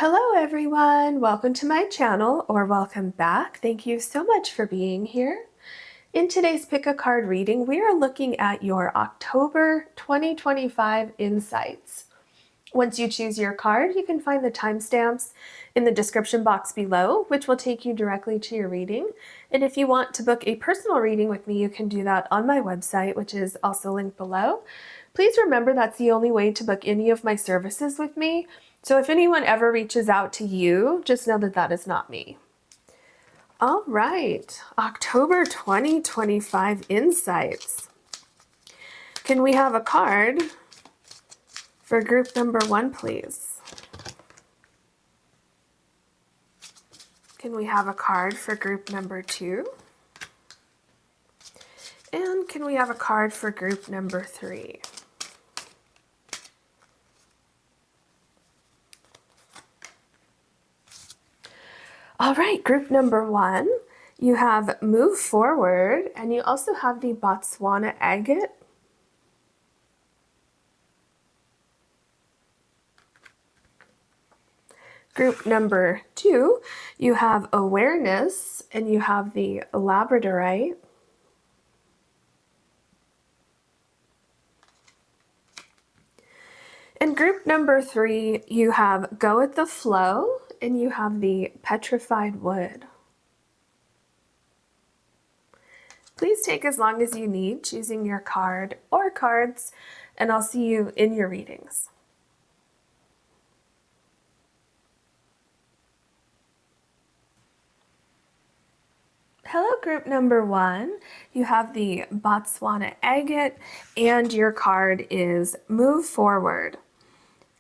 Hello everyone, welcome to my channel, or welcome back. Thank you so much for being here. In today's Pick a Card reading, we are looking at your October 2025 insights. Once you choose your card, you can find the timestamps in the description box below, which will take you directly to your reading. And if you want to book a personal reading with me, you can do that on my website, which is also linked below. Please remember that's the only way to book any of my services with me. So if anyone ever reaches out to you, just know that that is not me. All right, October 2025 insights. Can we have a card for group number 1, please? Can we have a card for group number 2? And can we have a card for group number 3? All right, group number 1, you have Move Forward, and you also have the Botswana Agate. Group number 2, you have Awareness, and you have the Labradorite. In group number 3, you have Go with the Flow, and you have the Petrified Wood. Please take as long as you need choosing your card or cards, and I'll see you in your readings. Hello, group number 1. You have the Botswana Agate, and your card is Move Forward.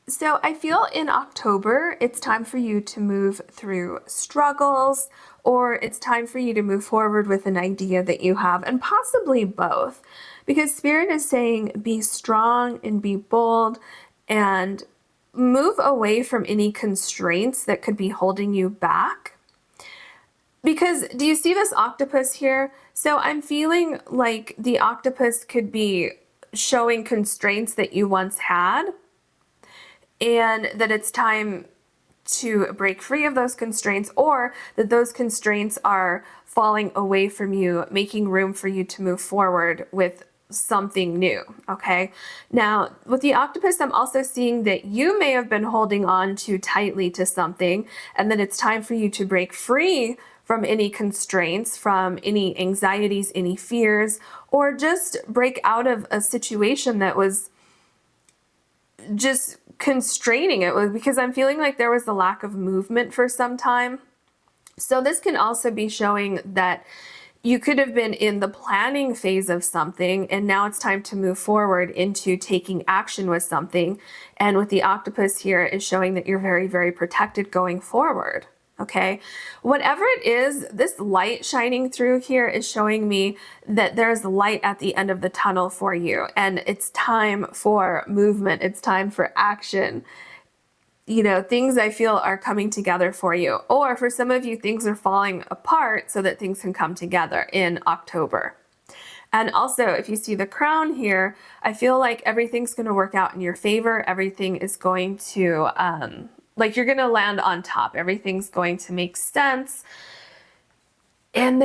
So I feel in October, it's time for you to move through struggles, or it's time for you to move forward with an idea that you have, and possibly both, because Spirit is saying be strong and be bold and move away from any constraints that could be holding you back. Because do you see this octopus here? So I'm feeling like the octopus could be showing constraints that you once had, and that it's time to break free of those constraints, or that those constraints are falling away from you, making room for you to move forward with something new, okay? Now, with the octopus, I'm also seeing that you may have been holding on too tightly to something, and that it's time for you to break free from any constraints, from any anxieties, any fears, or just break out of a situation that was just constraining it, because I'm feeling like there was a lack of movement for some time. So this can also be showing that you could have been in the planning phase of something, and now it's time to move forward into taking action with something. And with the octopus here is showing that you're very, very protected going forward. Okay, whatever it is, this light shining through here is showing me that there's light at the end of the tunnel for you, and it's time for movement. It's time for action. You know, things I feel are coming together for you, or for some of you, things are falling apart so that things can come together in October. And also, if you see the crown here, I feel like everything's going to work out in your favor. Everything is going to, like, you're going to land on top. Everything's going to make sense. And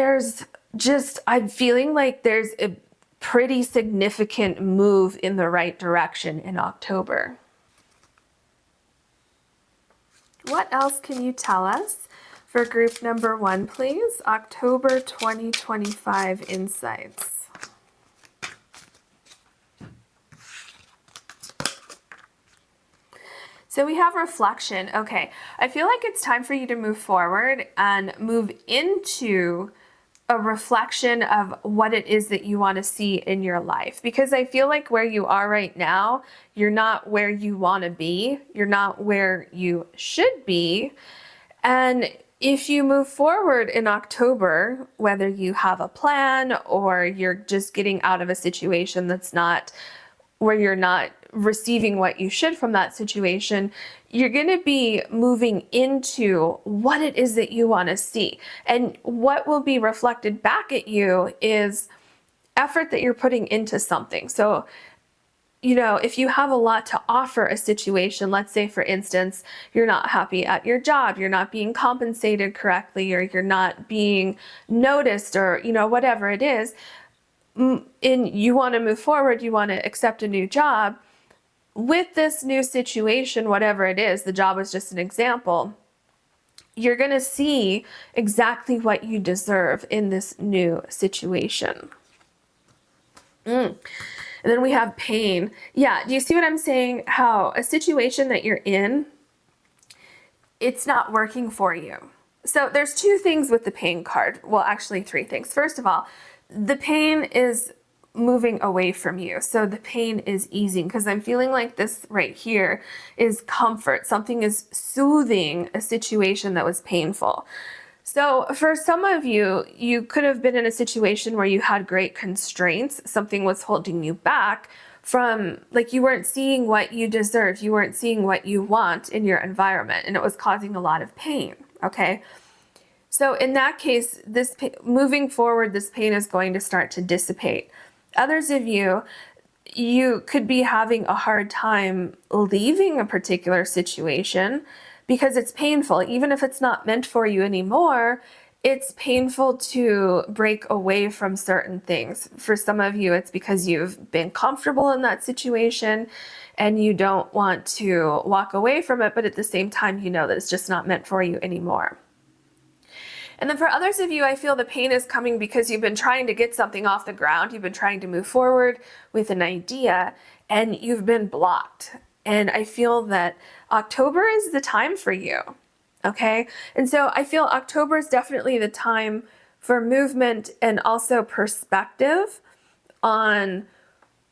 I'm feeling like there's a pretty significant move in the right direction in October. What else can you tell us for group number 1, please? October 2025 insights. So we have reflection. Okay, I feel like it's time for you to move forward and move into a reflection of what it is that you want to see in your life. Because I feel like where you are right now, you're not where you want to be. You're not where you should be. And if you move forward in October, whether you have a plan or you're just getting out of a situation that's not where you're not receiving what you should from that situation, you're going to be moving into what it is that you want to see. And what will be reflected back at you is effort that you're putting into something. So if you have a lot to offer a situation, let's say, for instance, you're not happy at your job, you're not being compensated correctly, or you're not being noticed, or, whatever it is, and you want to move forward, you want to accept a new job. With this new situation, whatever it is, the job is just an example, you're going to see exactly what you deserve in this new situation. And then we have pain. Yeah, do you see what I'm saying? How a situation that you're in, it's not working for you. So there's two things with the pain card. Well, actually three things. First of all, the pain is moving away from you. So the pain is easing, because I'm feeling like this right here is comfort. Something is soothing a situation that was painful. So for some of you, you could have been in a situation where you had great constraints. Something was holding you back from, like, you weren't seeing what you deserve. You weren't seeing what you want in your environment, and it was causing a lot of pain. Okay. So in that case, moving forward, this pain is going to start to dissipate. Others of you, you could be having a hard time leaving a particular situation because it's painful. Even if it's not meant for you anymore, it's painful to break away from certain things. For some of you, it's because you've been comfortable in that situation and you don't want to walk away from it, but at the same time, you know that it's just not meant for you anymore. And then for others of you, I feel the pain is coming because you've been trying to get something off the ground. You've been trying to move forward with an idea and you've been blocked. And I feel that October is the time for you. Okay. And so I feel October is definitely the time for movement and also perspective on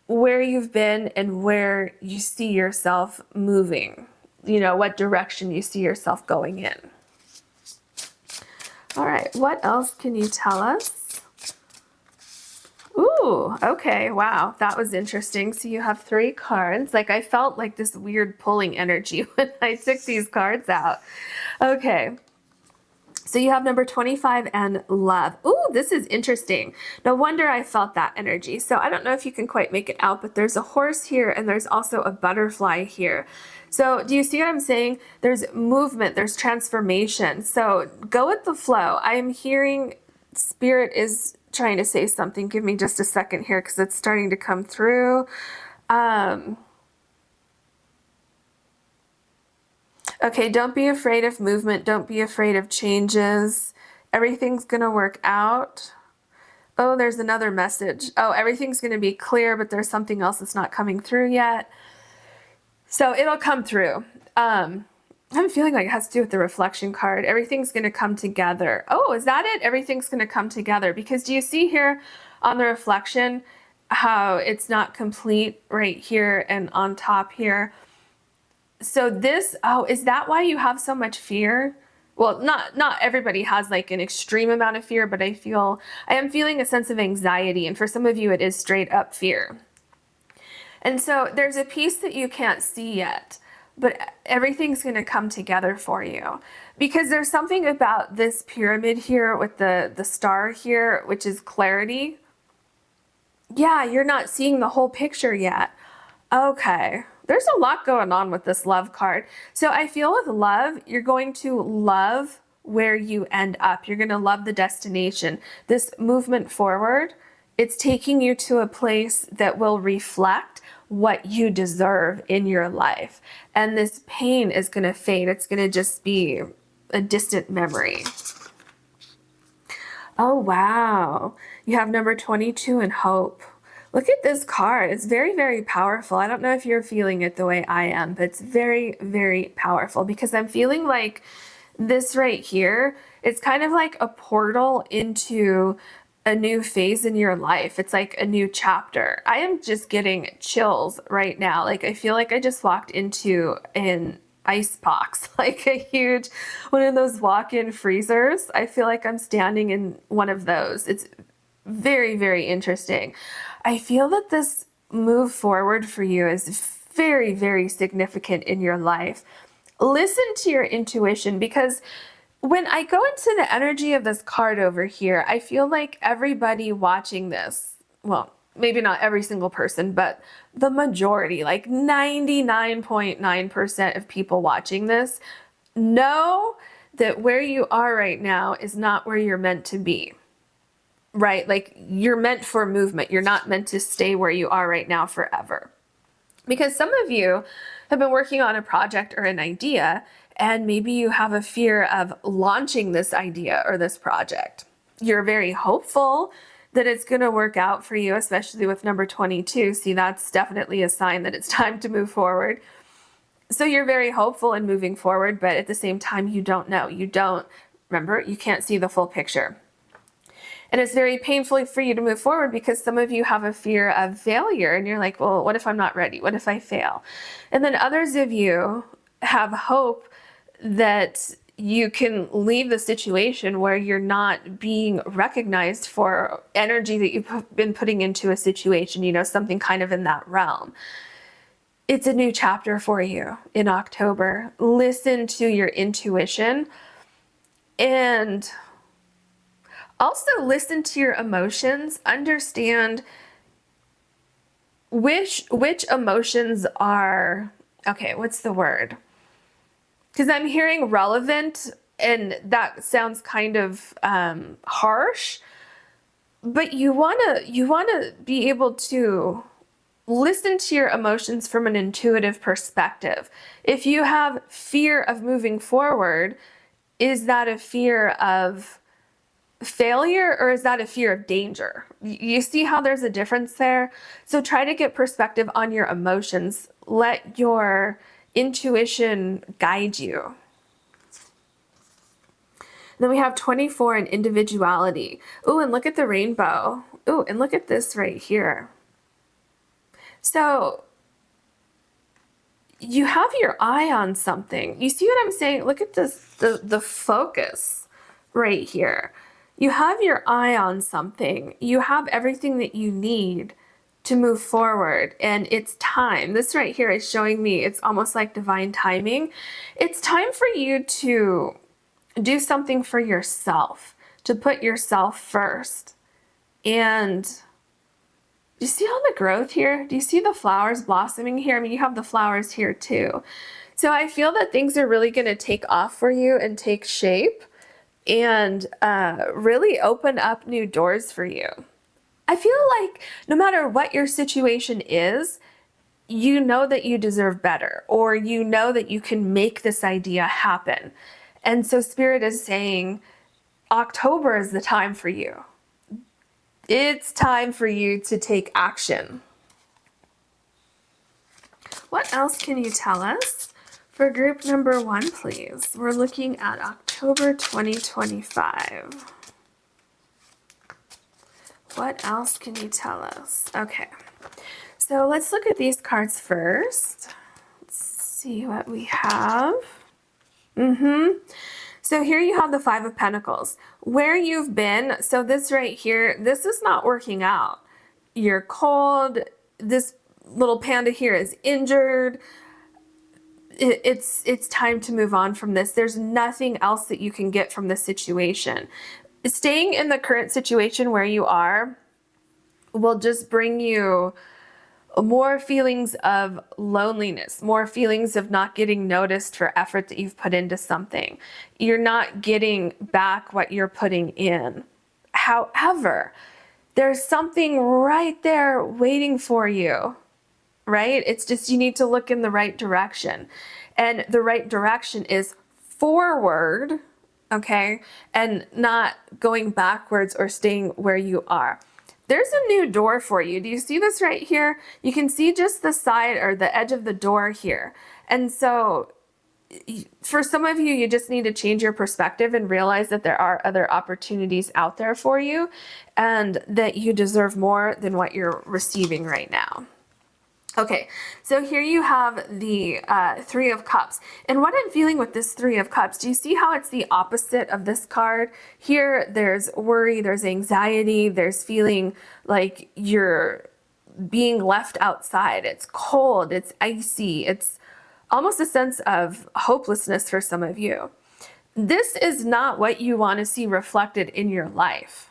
where you've been and where you see yourself moving, what direction you see yourself going in. All right, what else can you tell us? Ooh, okay, wow, that was interesting. So you have 3 cards. Like, I felt like this weird pulling energy when I took these cards out. Okay, so you have number 25 and love. Ooh, this is interesting. No wonder I felt that energy. So I don't know if you can quite make it out, but there's a horse here and there's also a butterfly here. So do you see what I'm saying? There's movement, there's transformation. So go with the flow. I am hearing Spirit is trying to say something. Give me just a second here because it's starting to come through. Okay, don't be afraid of movement. Don't be afraid of changes. Everything's going to work out. Oh, there's another message. Oh, everything's going to be clear, but there's something else that's not coming through yet. So it'll come through. I'm feeling like it has to do with the reflection card. Everything's going to come together. Oh, is that it? Everything's going to come together. Because do you see here on the reflection how it's not complete right here and on top here? So this, oh, is that why you have so much fear? Well, not everybody has like an extreme amount of fear, but I am feeling a sense of anxiety. And for some of you, it is straight up fear. And so there's a piece that you can't see yet, but everything's going to come together for you. Because there's something about this pyramid here with the star here, which is clarity. Yeah, you're not seeing the whole picture yet. Okay. There's a lot going on with this love card. So I feel with love, you're going to love where you end up. You're going to love the destination. This movement forward, it's taking you to a place that will reflect what you deserve in your life. And this pain is going to fade. It's going to just be a distant memory. Oh, wow. You have number 22 in hope. Look at this card. It's very, very powerful. I don't know if you're feeling it the way I am, but it's very, very powerful because I'm feeling like this right here, it's kind of like a portal into a new phase in your life. It's like a new chapter. I am just getting chills right now. Like, I feel like I just walked into an ice box, like a huge, one of those walk-in freezers. I feel like I'm standing in one of those. It's very, very interesting. I feel that this move forward for you is very, very significant in your life. Listen to your intuition, because when I go into the energy of this card over here, I feel like everybody watching this, well, maybe not every single person, but the majority, like 99.9% of people watching this, know that where you are right now is not where you're meant to be, right? Like you're meant for movement. You're not meant to stay where you are right now forever. Because some of you have been working on a project or an idea, and maybe you have a fear of launching this idea or this project. You're very hopeful that it's going to work out for you, especially with number 22. See, that's definitely a sign that it's time to move forward. So you're very hopeful in moving forward, but at the same time, you don't know. Remember, you can't see the full picture. And it's very painful for you to move forward because some of you have a fear of failure and you're like, well, what if I'm not ready? What if I fail? And then others of you have hope that you can leave the situation where you're not being recognized for energy that you've been putting into a situation, something kind of in that realm. It's a new chapter for you in October. Listen to your intuition and also listen to your emotions. Understand which emotions are, okay, what's the word? Because I'm hearing relevant, and that sounds kind of harsh, but you wanna be able to listen to your emotions from an intuitive perspective. If you have fear of moving forward, is that a fear of failure or is that a fear of danger? You see how there's a difference there? So try to get perspective on your emotions. Let your intuition guide you. Then we have 24 in individuality. Ooh, and look at the rainbow. Ooh, and look at this right here. So you have your eye on something. You see what I'm saying? Look at this, the focus right here. You have your eye on something. You have everything that you need to move forward, and it's time. This right here is showing me it's almost like divine timing. It's time for you to do something for yourself, to put yourself first. And do you see all the growth here? Do you see the flowers blossoming here? I mean, you have the flowers here too. So I feel that things are really going to take off for you and take shape and really open up new doors for you. I feel like no matter what your situation is, you know that you deserve better, or you know that you can make this idea happen. And so Spirit is saying, October is the time for you. It's time for you to take action. What else can you tell us for group number 1, please? We're looking at October 2025. What else can you tell us? Okay, so let's look at these cards first. Let's see what we have. So here you have the 5 of Pentacles. Where you've been, so this right here, this is not working out. You're cold. This little panda here is injured. It's time to move on from this. There's nothing else that you can get from this situation. Staying in the current situation where you are will just bring you more feelings of loneliness, more feelings of not getting noticed for effort that you've put into something. You're not getting back what you're putting in. However, there's something right there waiting for you, right? It's just you need to look in the right direction. And the right direction is forward, okay? And not going backwards or staying where you are. There's a new door for you. Do you see this right here? You can see just the side or the edge of the door here. And so for some of you, you just need to change your perspective and realize that there are other opportunities out there for you and that you deserve more than what you're receiving right now. Okay, so here you have the 3 of Cups. And what I'm feeling with this 3 of Cups, do you see how it's the opposite of this card? Here, there's worry, there's anxiety, there's feeling like you're being left outside. It's cold, it's icy, it's almost a sense of hopelessness for some of you. This is not what you want to see reflected in your life.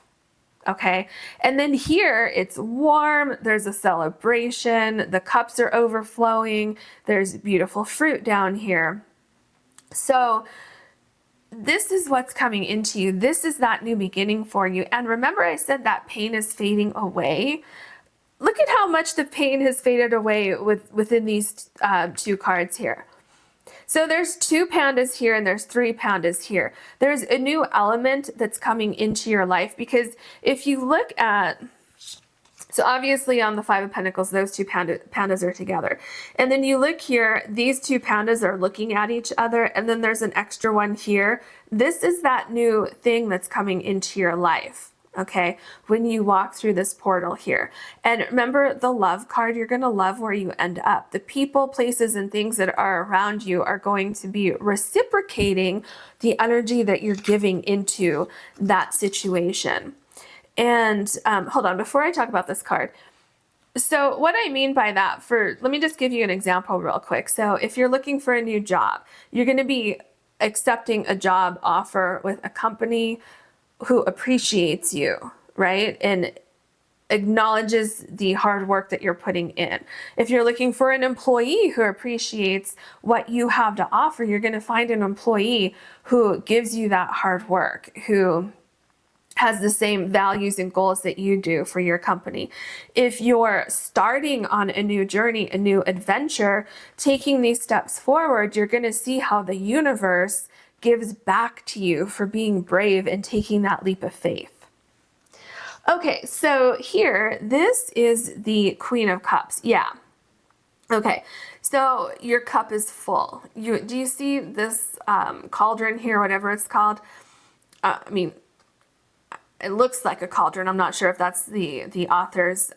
Okay. And then here it's warm. There's a celebration. The cups are overflowing. There's beautiful fruit down here. So this is what's coming into you. This is that new beginning for you. And remember I said that pain is fading away. Look at how much the pain has faded away within these two cards here. So there's 2 pandas here and there's 3 pandas here. There's a new element that's coming into your life, because if you look at, so obviously on the 5 of Pentacles, those 2 pandas are together. And then you look here, these 2 pandas are looking at each other, and then there's an extra one here. This is that new thing that's coming into your life. Okay, when you walk through this portal here. And remember the love card, you're going to love where you end up. The people, places, and things that are around you are going to be reciprocating the energy that you're giving into that situation. And hold on, before I talk about this card. So what I mean by that, let me just give you an example real quick. So if you're looking for a new job, you're going to be accepting a job offer with a company who appreciates you, right? And acknowledges the hard work that you're putting in. If you're looking for an employee who appreciates what you have to offer, you're going to find an employee who gives you that hard work, who has the same values and goals that you do for your company. If you're starting on a new journey, a new adventure, taking these steps forward, you're going to see how the universe gives back to you for being brave and taking that leap of faith. Okay, so here, this is the Queen of Cups. Yeah. Okay, so your cup is full. Do you see this cauldron here, whatever it's called? I mean, it looks like a cauldron. I'm not sure if that's the author's,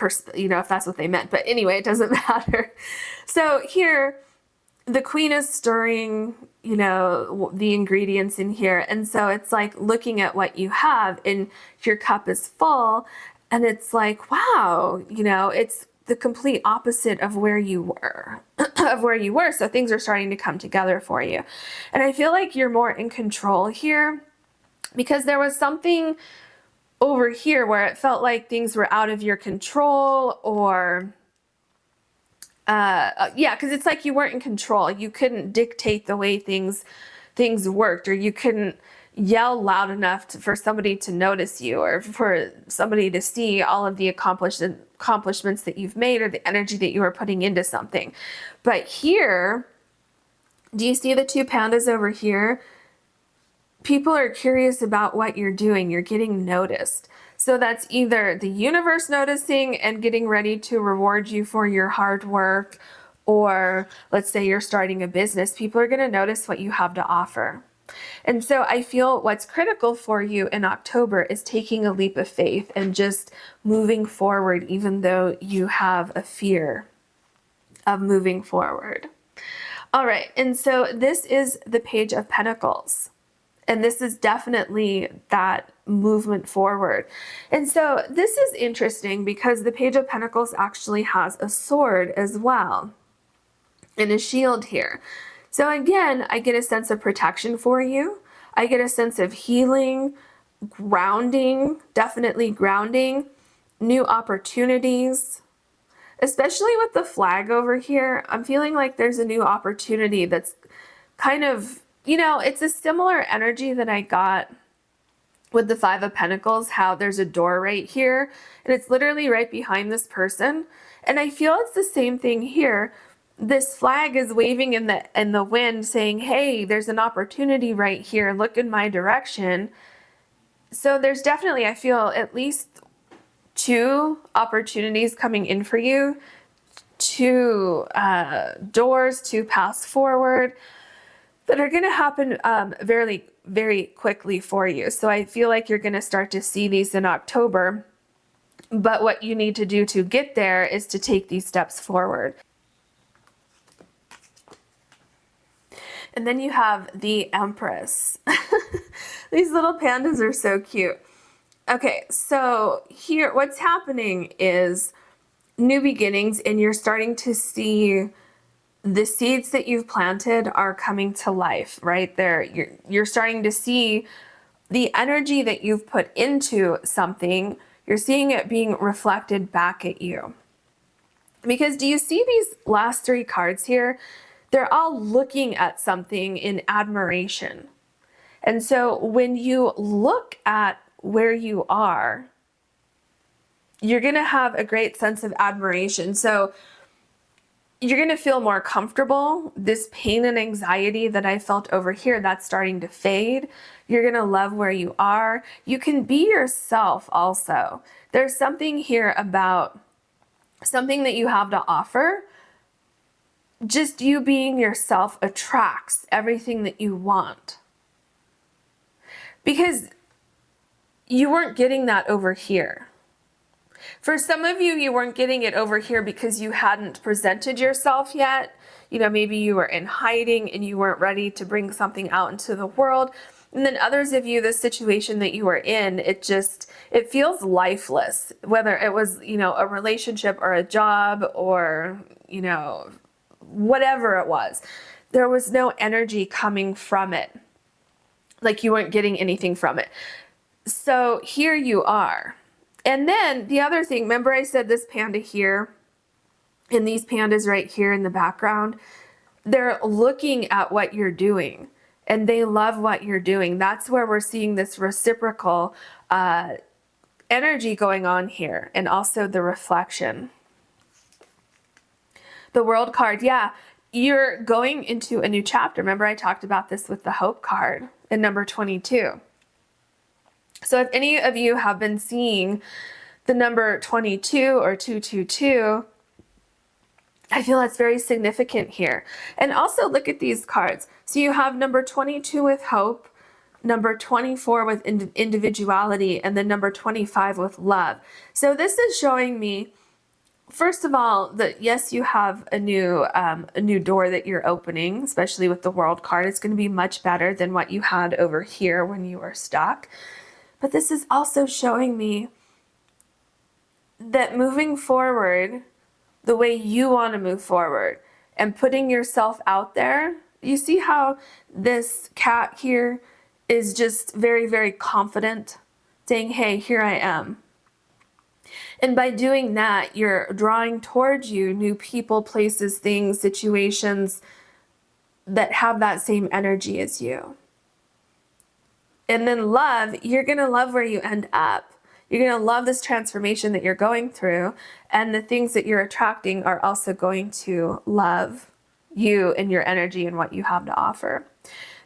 if that's what they meant. But anyway, it doesn't matter. So here, the queen is stirring, the ingredients in here. And so it's like looking at what you have and your cup is full. And it's like, wow, it's the complete opposite of where you were, So things are starting to come together for you. And I feel like you're more in control here, because there was something over here where it felt like things were out of your control, or because it's like you weren't in control. You couldn't dictate the way things worked, or you couldn't yell loud enough for somebody to notice you, or for somebody to see all of the accomplishments that you've made, or the energy that you were putting into something. But here, do you see the 2 pandas over here? People are curious about what you're doing. You're getting noticed. So that's either the universe noticing and getting ready to reward you for your hard work, or let's say you're starting a business. People are going to notice what you have to offer. And so I feel what's critical for you in October is taking a leap of faith and just moving forward, even though you have a fear of moving forward. All right. And so this is the Page of Pentacles. And this is definitely that movement forward. And so this is interesting because the Page of Pentacles actually has a sword as well, and a shield here. So again, I get a sense of protection for you. I get a sense of healing, grounding, definitely grounding, new opportunities, especially with the flag over here. I'm feeling like there's a new opportunity that's kind of, it's a similar energy that I got with the 5 of Pentacles, how there's a door right here, and it's literally right behind this person. And I feel it's the same thing here. This flag is waving in the wind saying, hey, there's an opportunity right here. Look in my direction. So there's definitely, I feel, at least 2 opportunities coming in for you, 2 doors, 2 paths forward that are going to happen very, very quickly for you. So I feel like you're going to start to see these in October. But what you need to do to get there is to take these steps forward. And then you have the Empress. These little pandas are so cute. Okay, so here, what's happening is new beginnings, and you're starting to see the seeds that you've planted are coming to life, right? You're starting to see the energy that you've put into something, you're seeing it being reflected back at you. Because do you see these last three cards here? They're all looking at something in admiration. And so when you look at where you are, you're going to have a great sense of admiration. So you're going to feel more comfortable. This pain and anxiety that I felt over here, that's starting to fade. You're going to love where you are. You can be yourself also. There's something here about something that you have to offer. Just you being yourself attracts everything that you want. Because you weren't getting that over here. For some of you, you weren't getting it over here because you hadn't presented yourself yet. You know, maybe you were in hiding and you weren't ready to bring something out into the world. And then others of you, the situation that you were in, it feels lifeless, whether it was, you know, a relationship or a job or, you know, whatever it was. There was no energy coming from it. Like you weren't getting anything from it. So here you are. And then the other thing, remember I said this panda here and these pandas right here in the background, they're looking at what you're doing and they love what you're doing. That's where we're seeing this reciprocal energy going on here, and also the reflection. The World card, yeah, you're going into a new chapter. Remember I talked about this with the Hope card in number 22. So if any of you have been seeing the number 22 or 222, I feel that's very significant here. And also look at these cards. So you have number 22 with hope, number 24 with individuality, and then number 25 with love. So this is showing me, first of all, that yes, you have a new door that you're opening, especially with the World card. It's going to be much better than what you had over here when you were stuck. But this is also showing me that moving forward, the way you want to move forward and putting yourself out there, you see how this cat here is just very, very confident, saying, hey, here I am. And by doing that, you're drawing towards you new people, places, things, situations that have that same energy as you. And then love, you're going to love where you end up. You're going to love this transformation that you're going through, and the things that you're attracting are also going to love you and your energy and what you have to offer.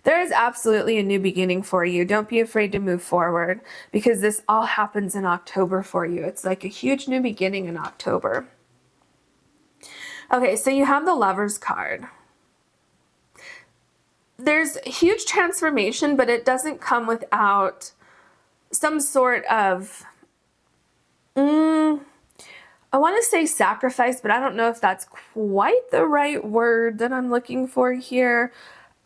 There is absolutely a new beginning for you. Don't be afraid to move forward, because this all happens in October for you. It's like a huge new beginning in October. Okay, so you have the Lovers card. There's huge transformation, but it doesn't come without some sort of, I want to say sacrifice, but I don't know if that's quite the right word that I'm looking for here.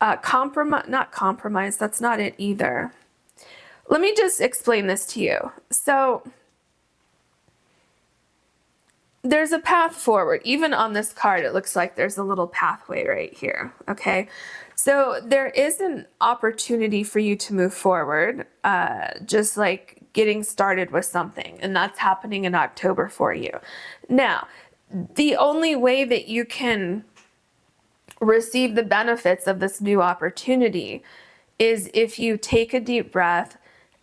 Not compromise, that's not it either. Let me just explain this to you. So there's a path forward. Even on this card, it looks like there's a little pathway right here, okay? So there is an opportunity for you to move forward, just like getting started with something, and that's happening in October for you. Now, the only way that you can receive the benefits of this new opportunity is if you take a deep breath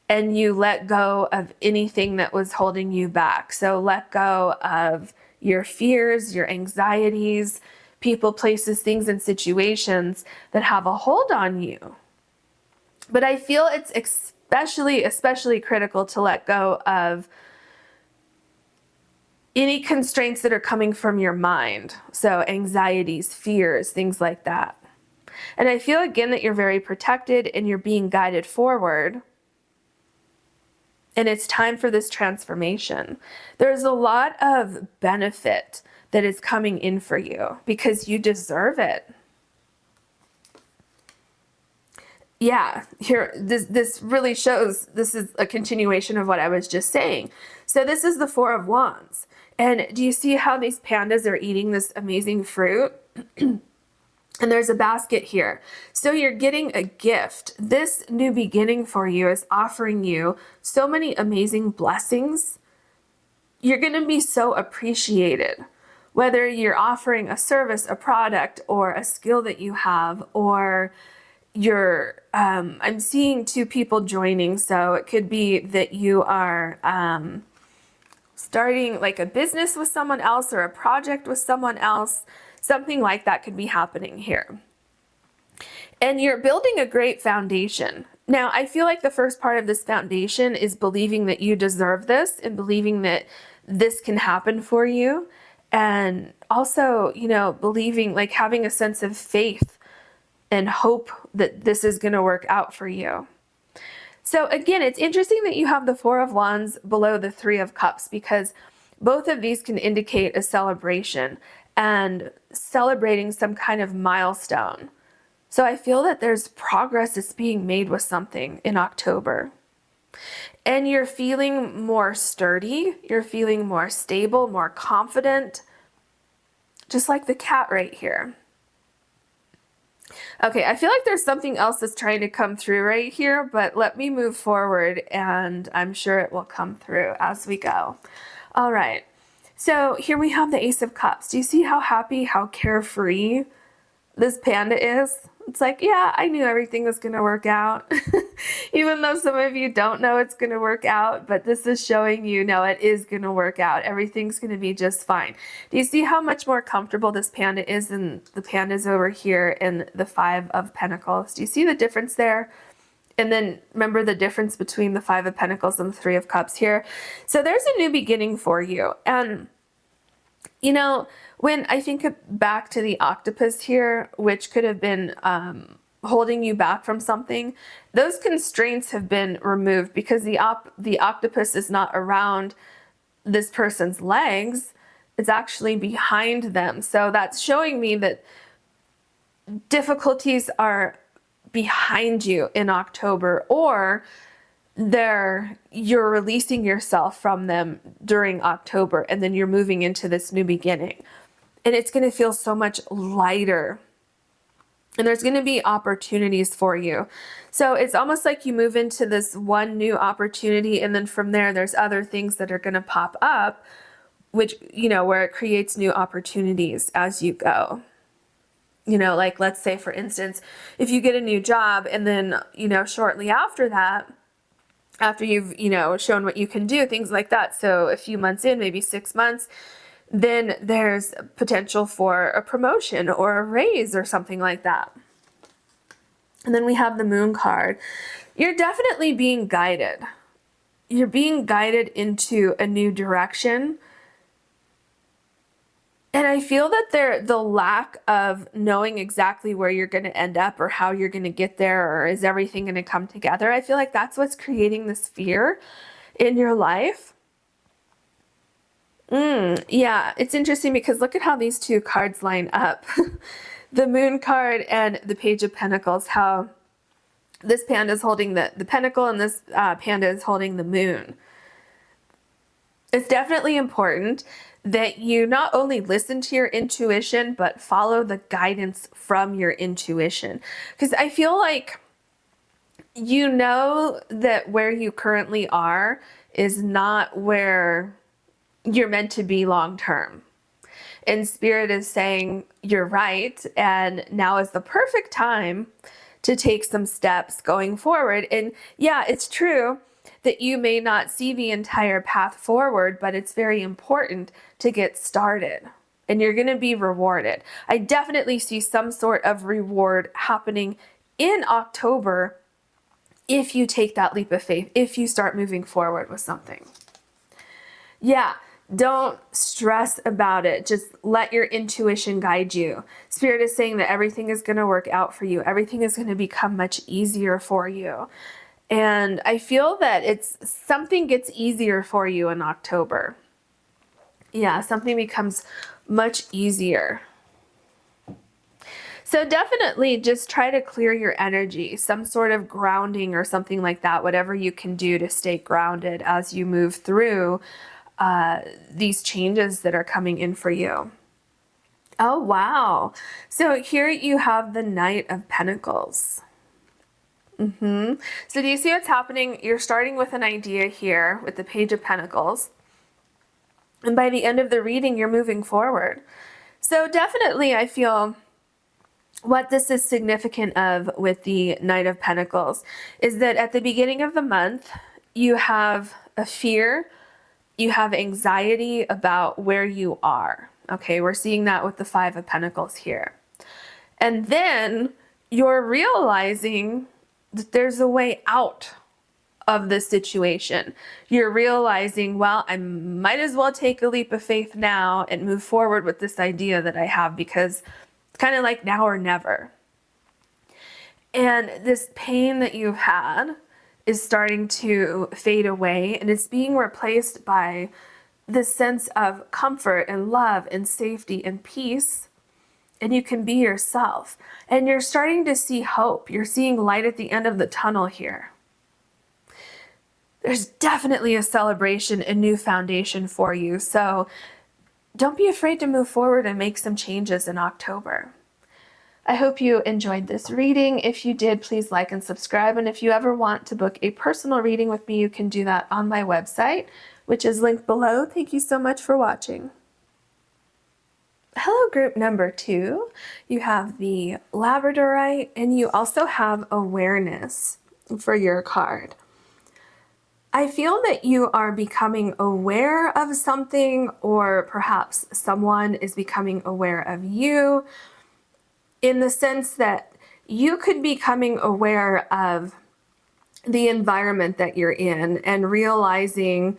and you let go of anything that was holding you back. So let go of your fears, your anxieties, people, places, things, and situations that have a hold on you. But I feel it's especially critical to let go of any constraints that are coming from your mind. So anxieties, fears, things like that. And I feel again that you're very protected and you're being guided forward. And it's time for this transformation. There's a lot of benefit that is coming in for you because you deserve it. Yeah, here, this really shows, this is a continuation of what I was just saying. So this is the Four of Wands. And do you see how these pandas are eating this amazing fruit? And there's a basket here. So you're getting a gift. This new beginning for you is offering you so many amazing blessings. You're going to be so appreciated. Whether you're offering a service, a product, or a skill that you have, or I'm seeing two people joining. So it could be that you are starting like a business with someone else or a project with someone else. Something like that could be happening here. And you're building a great foundation. Now, I feel like the first part of this foundation is believing that you deserve this and believing that this can happen for you. And also, believing, like having a sense of faith and hope that this is going to work out for you. So again, it's interesting that you have the Four of Wands below the Three of Cups, because both of these can indicate a celebration and celebrating some kind of milestone. So I feel that there's progress that's being made with something in October. And you're feeling more sturdy, you're feeling more stable, more confident, just like the cat right here. Okay, I feel like there's something else that's trying to come through right here, but let me move forward and I'm sure it will come through as we go. All right, so here we have the Ace of Cups. Do you see how happy, how carefree this panda is? It's like, yeah, I knew everything was going to work out. Even though some of you don't know it's going to work out, but this is showing you, no, it is going to work out. Everything's going to be just fine. Do you see how much more comfortable this panda is than the pandas over here in the Five of Pentacles? Do you see the difference there? And then remember the difference between the Five of Pentacles and the Three of Cups here. So there's a new beginning for you. And when I think back to the octopus here, which could have been holding you back from something, those constraints have been removed because the octopus is not around this person's legs. It's actually behind them. So that's showing me that difficulties are behind you in October, or you're releasing yourself from them during October, and then you're moving into this new beginning. And it's going to feel so much lighter. And there's going to be opportunities for you. So it's almost like you move into this one new opportunity, and then from there, there's other things that are going to pop up, which, where it creates new opportunities as you go. Like let's say, for instance, if you get a new job and then, shortly after that, after you've, shown what you can do, things like that. So a few months in, maybe 6 months, then there's potential for a promotion or a raise or something like that. And then we have the Moon card. You're definitely being guided. You're being guided into a new direction. And I feel that the lack of knowing exactly where you're going to end up or how you're going to get there, or is everything going to come together, I feel like that's what's creating this fear in your life. Yeah, it's interesting because look at how these two cards line up. The Moon card and the Page of Pentacles, how this panda is holding the pentacle and this panda is holding the moon. It's definitely important that you not only listen to your intuition, but follow the guidance from your intuition. Because I feel like that where you currently are is not where you're meant to be long term. And Spirit is saying, you're right, and now is the perfect time to take some steps going forward. And yeah, it's true that you may not see the entire path forward, but it's very important to get started, and you're going to be rewarded. I definitely see some sort of reward happening in October if you take that leap of faith, if you start moving forward with something. Yeah, don't stress about it. Just let your intuition guide you. Spirit is saying that everything is going to work out for you. Everything is going to become much easier for you. And I feel that something gets easier for you in October. Yeah, something becomes much easier. So definitely just try to clear your energy, some sort of grounding or something like that, whatever you can do to stay grounded as you move through these changes that are coming in for you. Oh, wow. So here you have the Knight of Pentacles. So do you see what's happening? You're starting with an idea here with the Page of Pentacles. And by the end of the reading, you're moving forward. So definitely I feel what this is significant of with the Knight of Pentacles is that at the beginning of the month, you have a fear, you have anxiety about where you are. Okay, we're seeing that with the Five of Pentacles here. And then you're realizing that there's a way out of this situation. You're realizing, well, I might as well take a leap of faith now and move forward with this idea that I have, because it's kind of like now or never. And this pain that you've had is starting to fade away, and it's being replaced by this sense of comfort and love and safety and peace. And you can be yourself. And you're starting to see hope. You're seeing light at the end of the tunnel here. There's definitely a celebration, a new foundation for you. So don't be afraid to move forward and make some changes in October. I hope you enjoyed this reading. If you did, please like and subscribe. And if you ever want to book a personal reading with me, you can do that on my website, which is linked below. Thank you so much for watching. Hello, group number 2. You have the Labradorite, and you also have awareness for your card. I feel that you are becoming aware of something, or perhaps someone is becoming aware of you, in the sense that you could be becoming aware of the environment that you're in and realizing,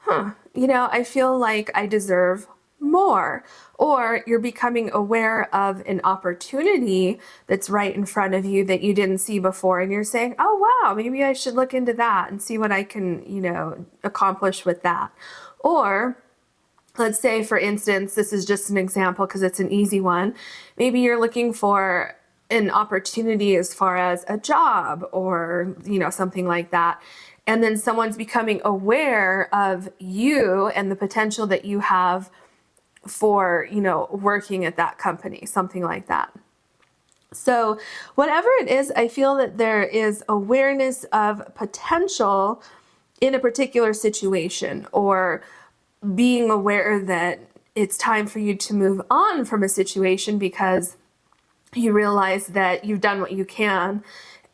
I feel like I deserve more. Or you're becoming aware of an opportunity that's right in front of you that you didn't see before, and you're saying, oh wow, maybe I should look into that and see what I can, accomplish with that. Or let's say, for instance, this is just an example because it's an easy one. Maybe you're looking for an opportunity as far as a job or, something like that. And then someone's becoming aware of you and the potential that you have for, working at that company, something like that. So whatever it is, I feel that there is awareness of potential in a particular situation, or being aware that it's time for you to move on from a situation because you realize that you've done what you can,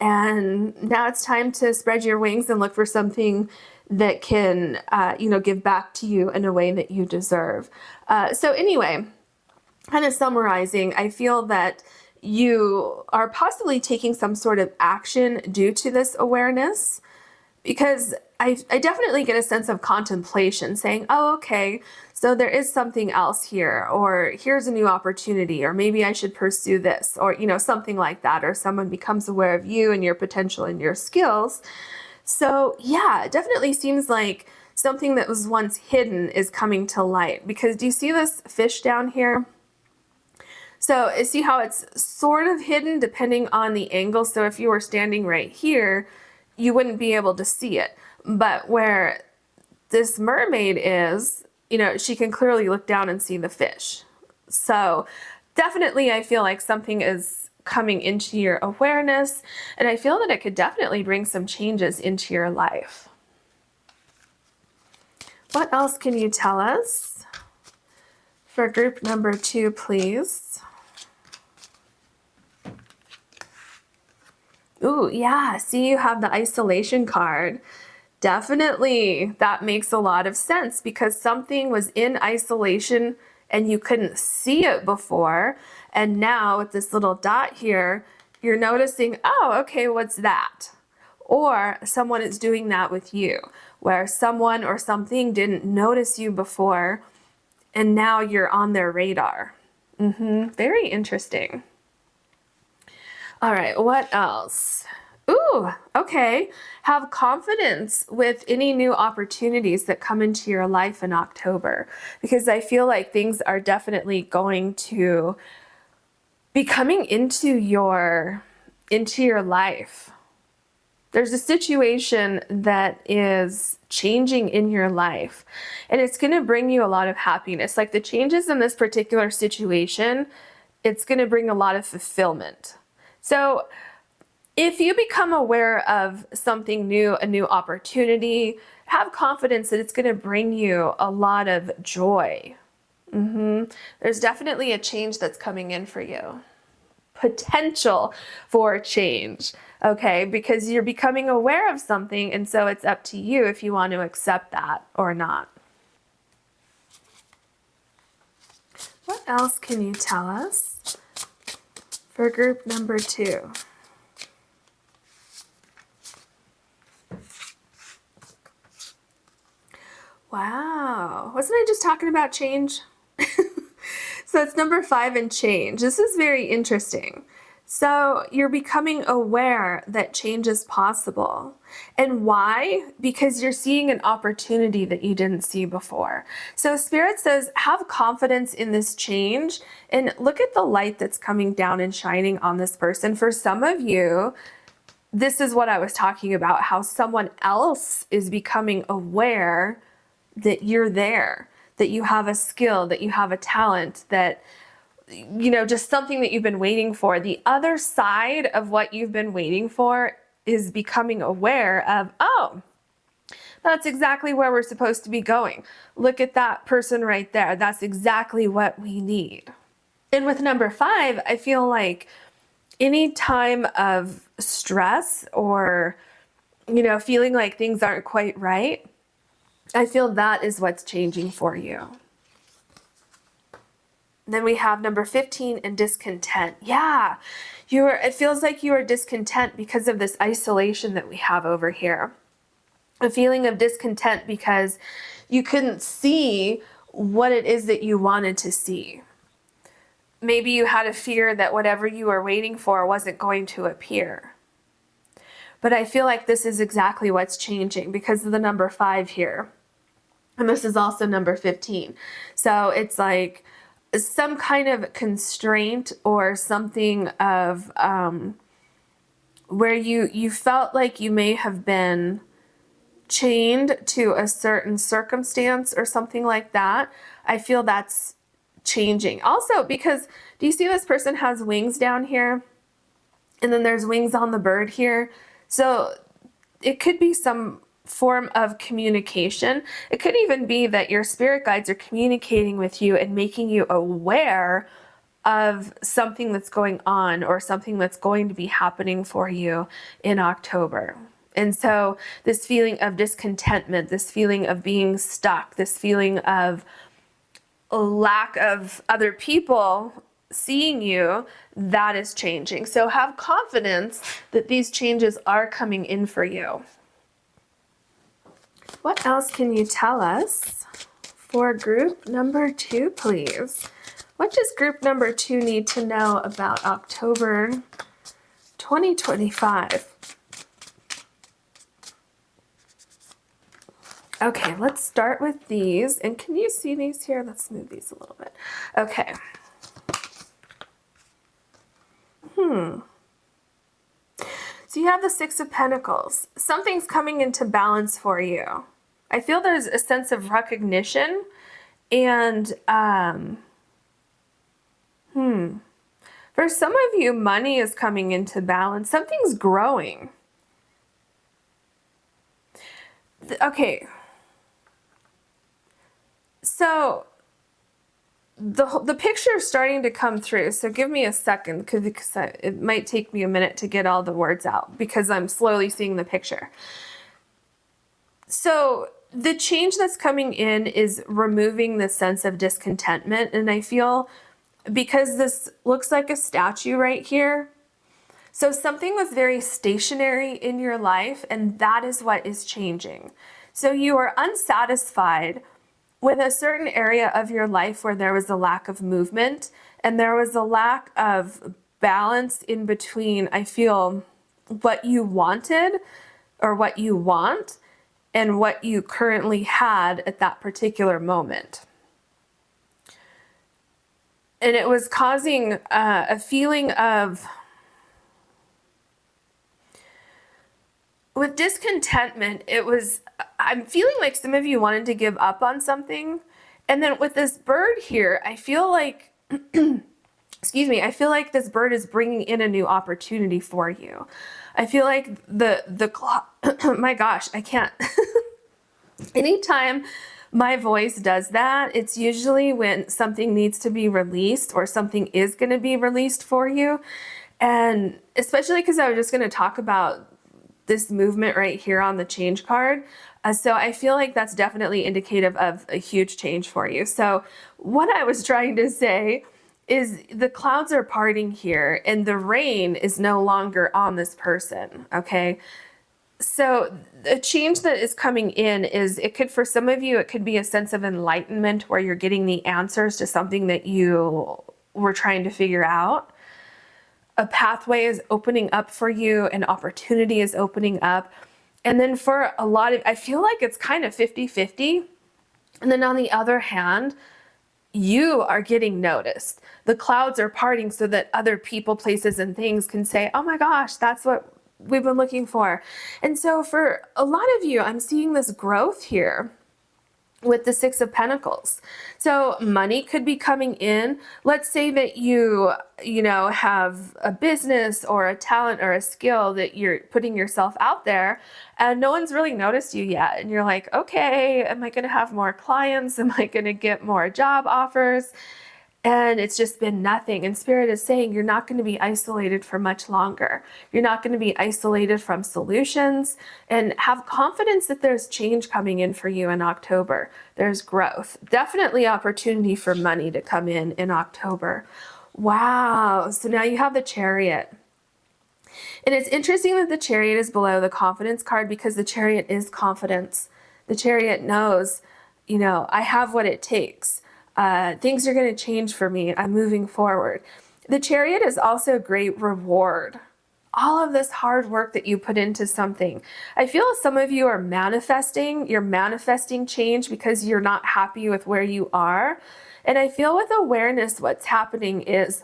and now it's time to spread your wings and look for something that can, give back to you in a way that you deserve. So anyway, kind of summarizing, I feel that you are possibly taking some sort of action due to this awareness, because I definitely get a sense of contemplation, saying, oh, okay, so there is something else here, or here's a new opportunity, or maybe I should pursue this, or, something like that, or someone becomes aware of you and your potential and your skills. So yeah, it definitely seems like something that was once hidden is coming to light, because do you see this fish down here? So see how it's sort of hidden depending on the angle. So if you were standing right here, you wouldn't be able to see it. But where this mermaid is, she can clearly look down and see the fish. So definitely I feel like something is coming into your awareness, and I feel that it could definitely bring some changes into your life. What else can you tell us for group number 2, please? Ooh, yeah, see, you have the isolation card. Definitely, that makes a lot of sense, because something was in isolation and you couldn't see it before. And now with this little dot here, you're noticing, oh, okay, what's that? Or someone is doing that with you, where someone or something didn't notice you before, and now you're on their radar. Very interesting. All right, what else? Ooh, okay. Have confidence with any new opportunities that come into your life in October, because I feel like things are definitely going to be coming into your life. There's a situation that is changing in your life, and it's going to bring you a lot of happiness. Like the changes in this particular situation, it's going to bring a lot of fulfillment. So if you become aware of something new, a new opportunity, have confidence that it's going to bring you a lot of joy. There's definitely a change that's coming in for you. Potential for change, okay? Because you're becoming aware of something, and so it's up to you if you want to accept that or not. What else can you tell us for group number 2? Wow, wasn't I just talking about change? So it's number 5 and change. This is very interesting. So you're becoming aware that change is possible. And why? Because you're seeing an opportunity that you didn't see before. So Spirit says, have confidence in this change and look at the light that's coming down and shining on this person. For some of you, this is what I was talking about, how someone else is becoming aware that you're there, that you have a skill, that you have a talent, that, you know, just something that you've been waiting for. The other side of what you've been waiting for is becoming aware of, oh, that's exactly where we're supposed to be going. Look at that person right there. That's exactly what we need. And with number 5, I feel like any time of stress or, you know, feeling like things aren't quite right, I feel that is what's changing for you. Then we have number 15 and discontent. Yeah, it feels like you are discontent because of this isolation that we have over here. A feeling of discontent because you couldn't see what it is that you wanted to see. Maybe you had a fear that whatever you were waiting for wasn't going to appear. But I feel like this is exactly what's changing because of the number 5 here. And this is also number 15. So it's like some kind of constraint or something of where you felt like you may have been chained to a certain circumstance or something like that. I feel that's changing. Also, because do you see this person has wings down here? And then there's wings on the bird here. So it could be some form of communication. It could even be that your spirit guides are communicating with you and making you aware of something that's going on or something that's going to be happening for you in October. And so this feeling of discontentment, this feeling of being stuck, this feeling of a lack of other people seeing you, that is changing. So have confidence that these changes are coming in for you. What else can you tell us for group number 2, please? What does group number 2 need to know about October 2025? Okay, let's start with these. And can you see these here? Let's move these a little bit. Okay. So you have the 6 of Pentacles. Something's coming into balance for you. I feel there's a sense of recognition and for some of you, money is coming into balance. Something's growing. Okay. So the picture is starting to come through. So give me a second because it might take me a minute to get all the words out because I'm slowly seeing the picture. So the change that's coming in is removing the sense of discontentment. And I feel because this looks like a statue right here. So something was very stationary in your life, and that is what is changing. So you are unsatisfied with a certain area of your life where there was a lack of movement and there was a lack of balance in between, I feel, what you wanted or what you want and what you currently had at that particular moment. And it was causing a feeling of discontentment, I'm feeling like some of you wanted to give up on something. And then with this bird here, I feel like, excuse me, I feel like this bird is bringing in a new opportunity for you. I feel like my gosh, I can't. Anytime my voice does that, it's usually when something needs to be released or something is going to be released for you. And especially because I was just going to talk about this movement right here on the change card. So I feel like that's definitely indicative of a huge change for you. So what I was trying to say is the clouds are parting here and the rain is no longer on this person, okay? So the change that is coming in is, for some of you, it could be a sense of enlightenment where you're getting the answers to something that you were trying to figure out. A pathway is opening up for you, an opportunity is opening up. And then for a lot of, I feel like it's kind of 50-50. And then on the other hand, you are getting noticed. The clouds are parting so that other people, places, and things can say, oh my gosh, that's what we've been looking for. And so for a lot of you, I'm seeing this growth here with the Six of Pentacles. So money could be coming in. Let's say that you have a business or a talent or a skill that you're putting yourself out there and no one's really noticed you yet. And you're like, okay, am I going to have more clients? Am I going to get more job offers? And it's just been nothing. And Spirit is saying you're not going to be isolated for much longer. You're not going to be isolated from solutions, and have confidence that there's change coming in for you in October. There's growth. Definitely opportunity for money to come in October. Wow. So now you have the Chariot. And it's interesting that the Chariot is below the Confidence card because the Chariot is confidence. The Chariot knows, I have what it takes. Things are going to change for me. I'm moving forward. The Chariot is also a great reward. All of this hard work that you put into something. I feel some of you are manifesting. You're manifesting change because you're not happy with where you are. And I feel with awareness, what's happening is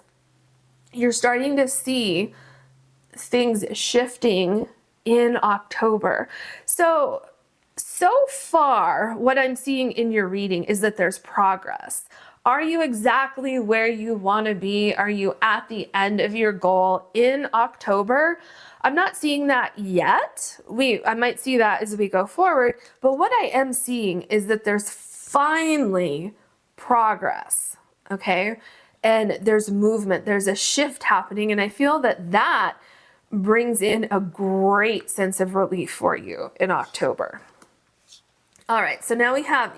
you're starting to see things shifting in October. So far, what I'm seeing in your reading is that there's progress. Are you exactly where you want to be? Are you at the end of your goal in October? I'm not seeing that yet. I might see that as we go forward, but what I am seeing is that there's finally progress, okay? And there's movement, there's a shift happening, and I feel that brings in a great sense of relief for you in October. All right, so now we have,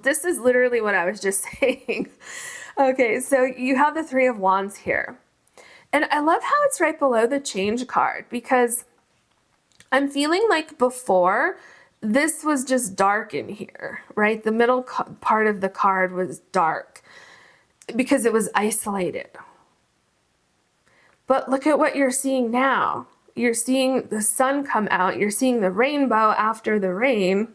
this is literally what I was just saying. Okay, so you have the Three of Wands here. And I love how it's right below the Change card because I'm feeling like before, this was just dark in here, right? The middle part of the card was dark because it was isolated. But look at what you're seeing now. You're seeing the sun come out. You're seeing the rainbow after the rain.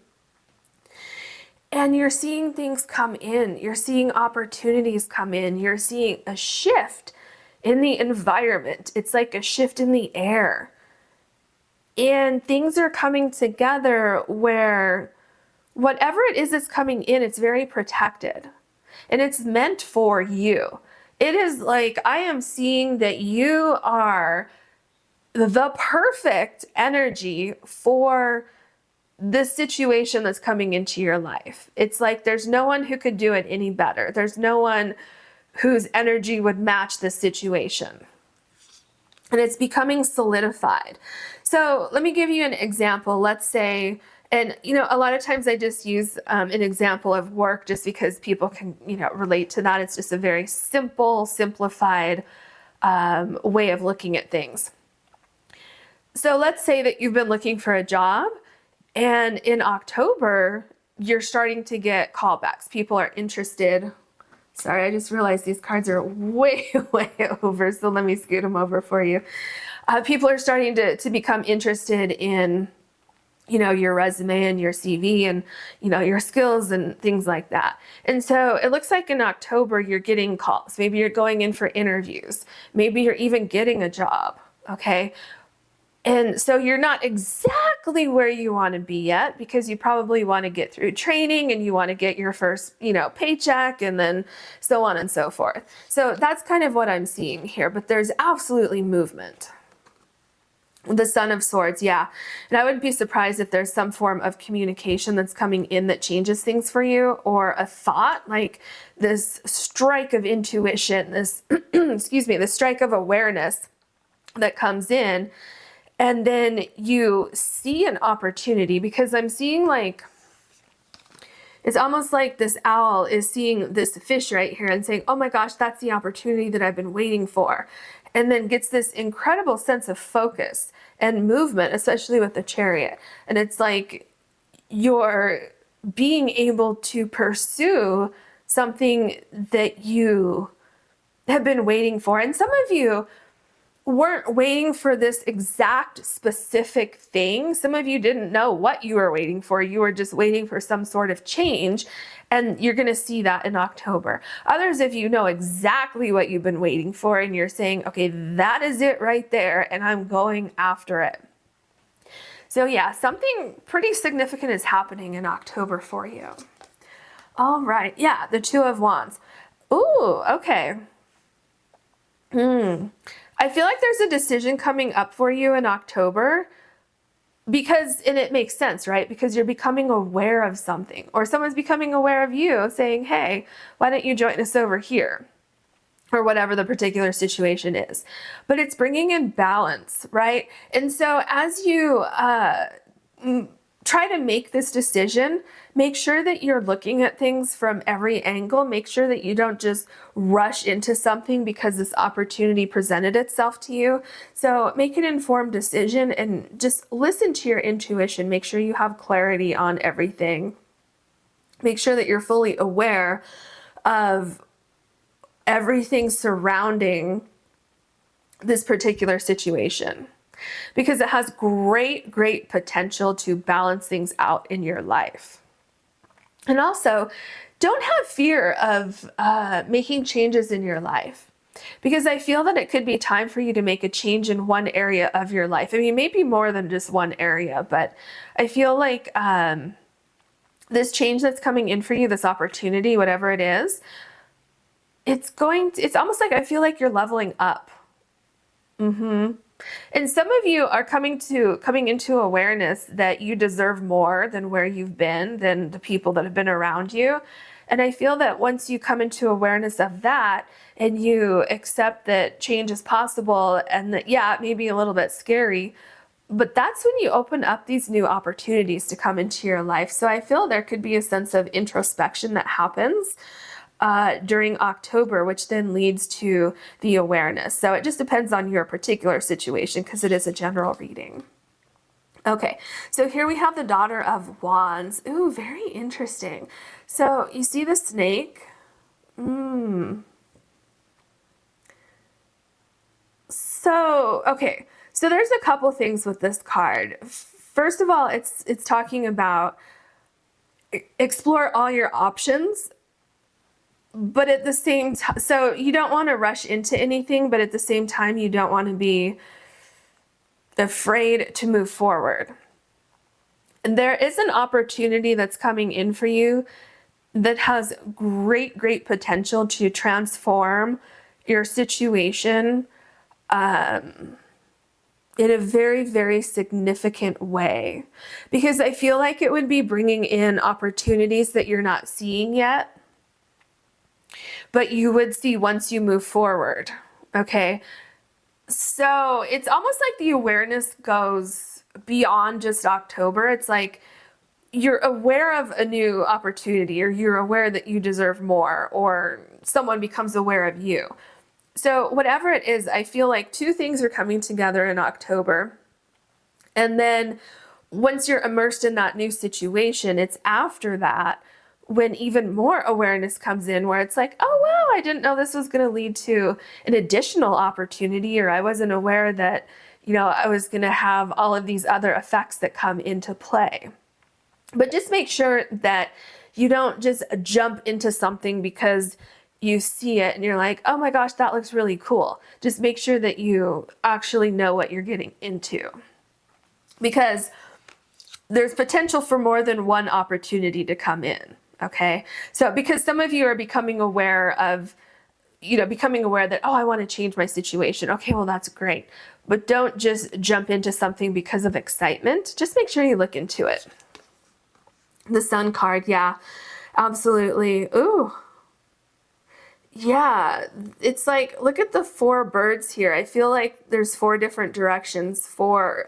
And you're seeing things come in. You're seeing opportunities come in. You're seeing a shift in the environment. It's like a shift in the air. And things are coming together where whatever it is that's coming in, it's very protected. And it's meant for you. It is like I am seeing that you are the perfect energy for the situation that's coming into your life. It's like there's no one who could do it any better. There's no one whose energy would match this situation. And it's becoming solidified. So let me give you an example. Let's say, and a lot of times I just use an example of work just because people can, relate to that. It's just a very simple, simplified way of looking at things. So let's say that you've been looking for a job. And in October, you're starting to get callbacks. People are interested. Sorry, I just realized these cards are way, way over. So let me scoot them over for you. People are starting to become interested in, your resume and your CV and, your skills and things like that. And so it looks like in October, you're getting calls. Maybe you're going in for interviews. Maybe you're even getting a job. Okay. And so you're not exactly where you want to be yet, because you probably want to get through training and you want to get your first, paycheck, and then so on and so forth. So that's kind of what I'm seeing here, but there's absolutely movement. The Son of Swords, yeah. And I wouldn't be surprised if there's some form of communication that's coming in that changes things for you, or a thought, like this strike of intuition, this, excuse me, this strike of awareness that comes in. And then you see an opportunity, because I'm seeing like, it's almost like this owl is seeing this fish right here and saying, oh my gosh, that's the opportunity that I've been waiting for. And then gets this incredible sense of focus and movement, especially with the Chariot. And it's like you're being able to pursue something that you have been waiting for. And some of you weren't waiting for this exact specific thing. Some of you didn't know what you were waiting for. You were just waiting for some sort of change, and you're going to see that in October. Others of you know exactly what you've been waiting for, and you're saying, okay, that is it right there, and I'm going after it. So yeah, something pretty significant is happening in October for you. All right, yeah, the Two of Wands. Ooh, okay. I feel like there's a decision coming up for you in October, because, and it makes sense, right? Because you're becoming aware of something, or someone's becoming aware of you, saying, hey, why don't you join us over here? Or whatever the particular situation is. But it's bringing in balance, right? And so as you try to make this decision, make sure that you're looking at things from every angle. Make sure that you don't just rush into something because this opportunity presented itself to you. So make an informed decision and just listen to your intuition. Make sure you have clarity on everything. Make sure that you're fully aware of everything surrounding this particular situation, because it has great, great potential to balance things out in your life. And also, don't have fear of making changes in your life, because I feel that it could be time for you to make a change in one area of your life. I mean, maybe more than just one area, but I feel like this change that's coming in for you, this opportunity, whatever it is, it's almost like I feel like you're leveling up. And some of you are coming into awareness that you deserve more than where you've been, than the people that have been around you. And I feel that once you come into awareness of that, and you accept that change is possible, and that, yeah, it may be a little bit scary, but that's when you open up these new opportunities to come into your life. So I feel there could be a sense of introspection that happens during October, which then leads to the awareness. So it just depends on your particular situation, because it is a general reading. Okay, so here we have the Daughter of Wands. Ooh, very interesting. So you see the snake? So, okay, so there's a couple things with this card. First of all, it's talking about explore all your options. But at the same time, so you don't want to rush into anything, but at the same time, you don't want to be afraid to move forward. And there is an opportunity that's coming in for you that has great, great potential to transform your situation in a very, very significant way. Because I feel like it would be bringing in opportunities that you're not seeing yet, but you would see once you move forward, okay? So it's almost like the awareness goes beyond just October. It's like you're aware of a new opportunity, or you're aware that you deserve more, or someone becomes aware of you. So whatever it is, I feel like two things are coming together in October. And then once you're immersed in that new situation, it's after that when even more awareness comes in, where it's like, oh, wow, I didn't know this was going to lead to an additional opportunity, or I wasn't aware that, I was going to have all of these other effects that come into play. But just make sure that you don't just jump into something because you see it and you're like, oh my gosh, that looks really cool. Just make sure that you actually know what you're getting into. because there's potential for more than one opportunity to come in. Okay. So because some of you are becoming aware of, becoming aware that, oh, I want to change my situation. Okay, well, that's great. But don't just jump into something because of excitement. Just make sure you look into it. The Sun card, yeah, absolutely. Ooh. Yeah, it's like, look at the 4 birds here. I feel like there's 4 different directions for,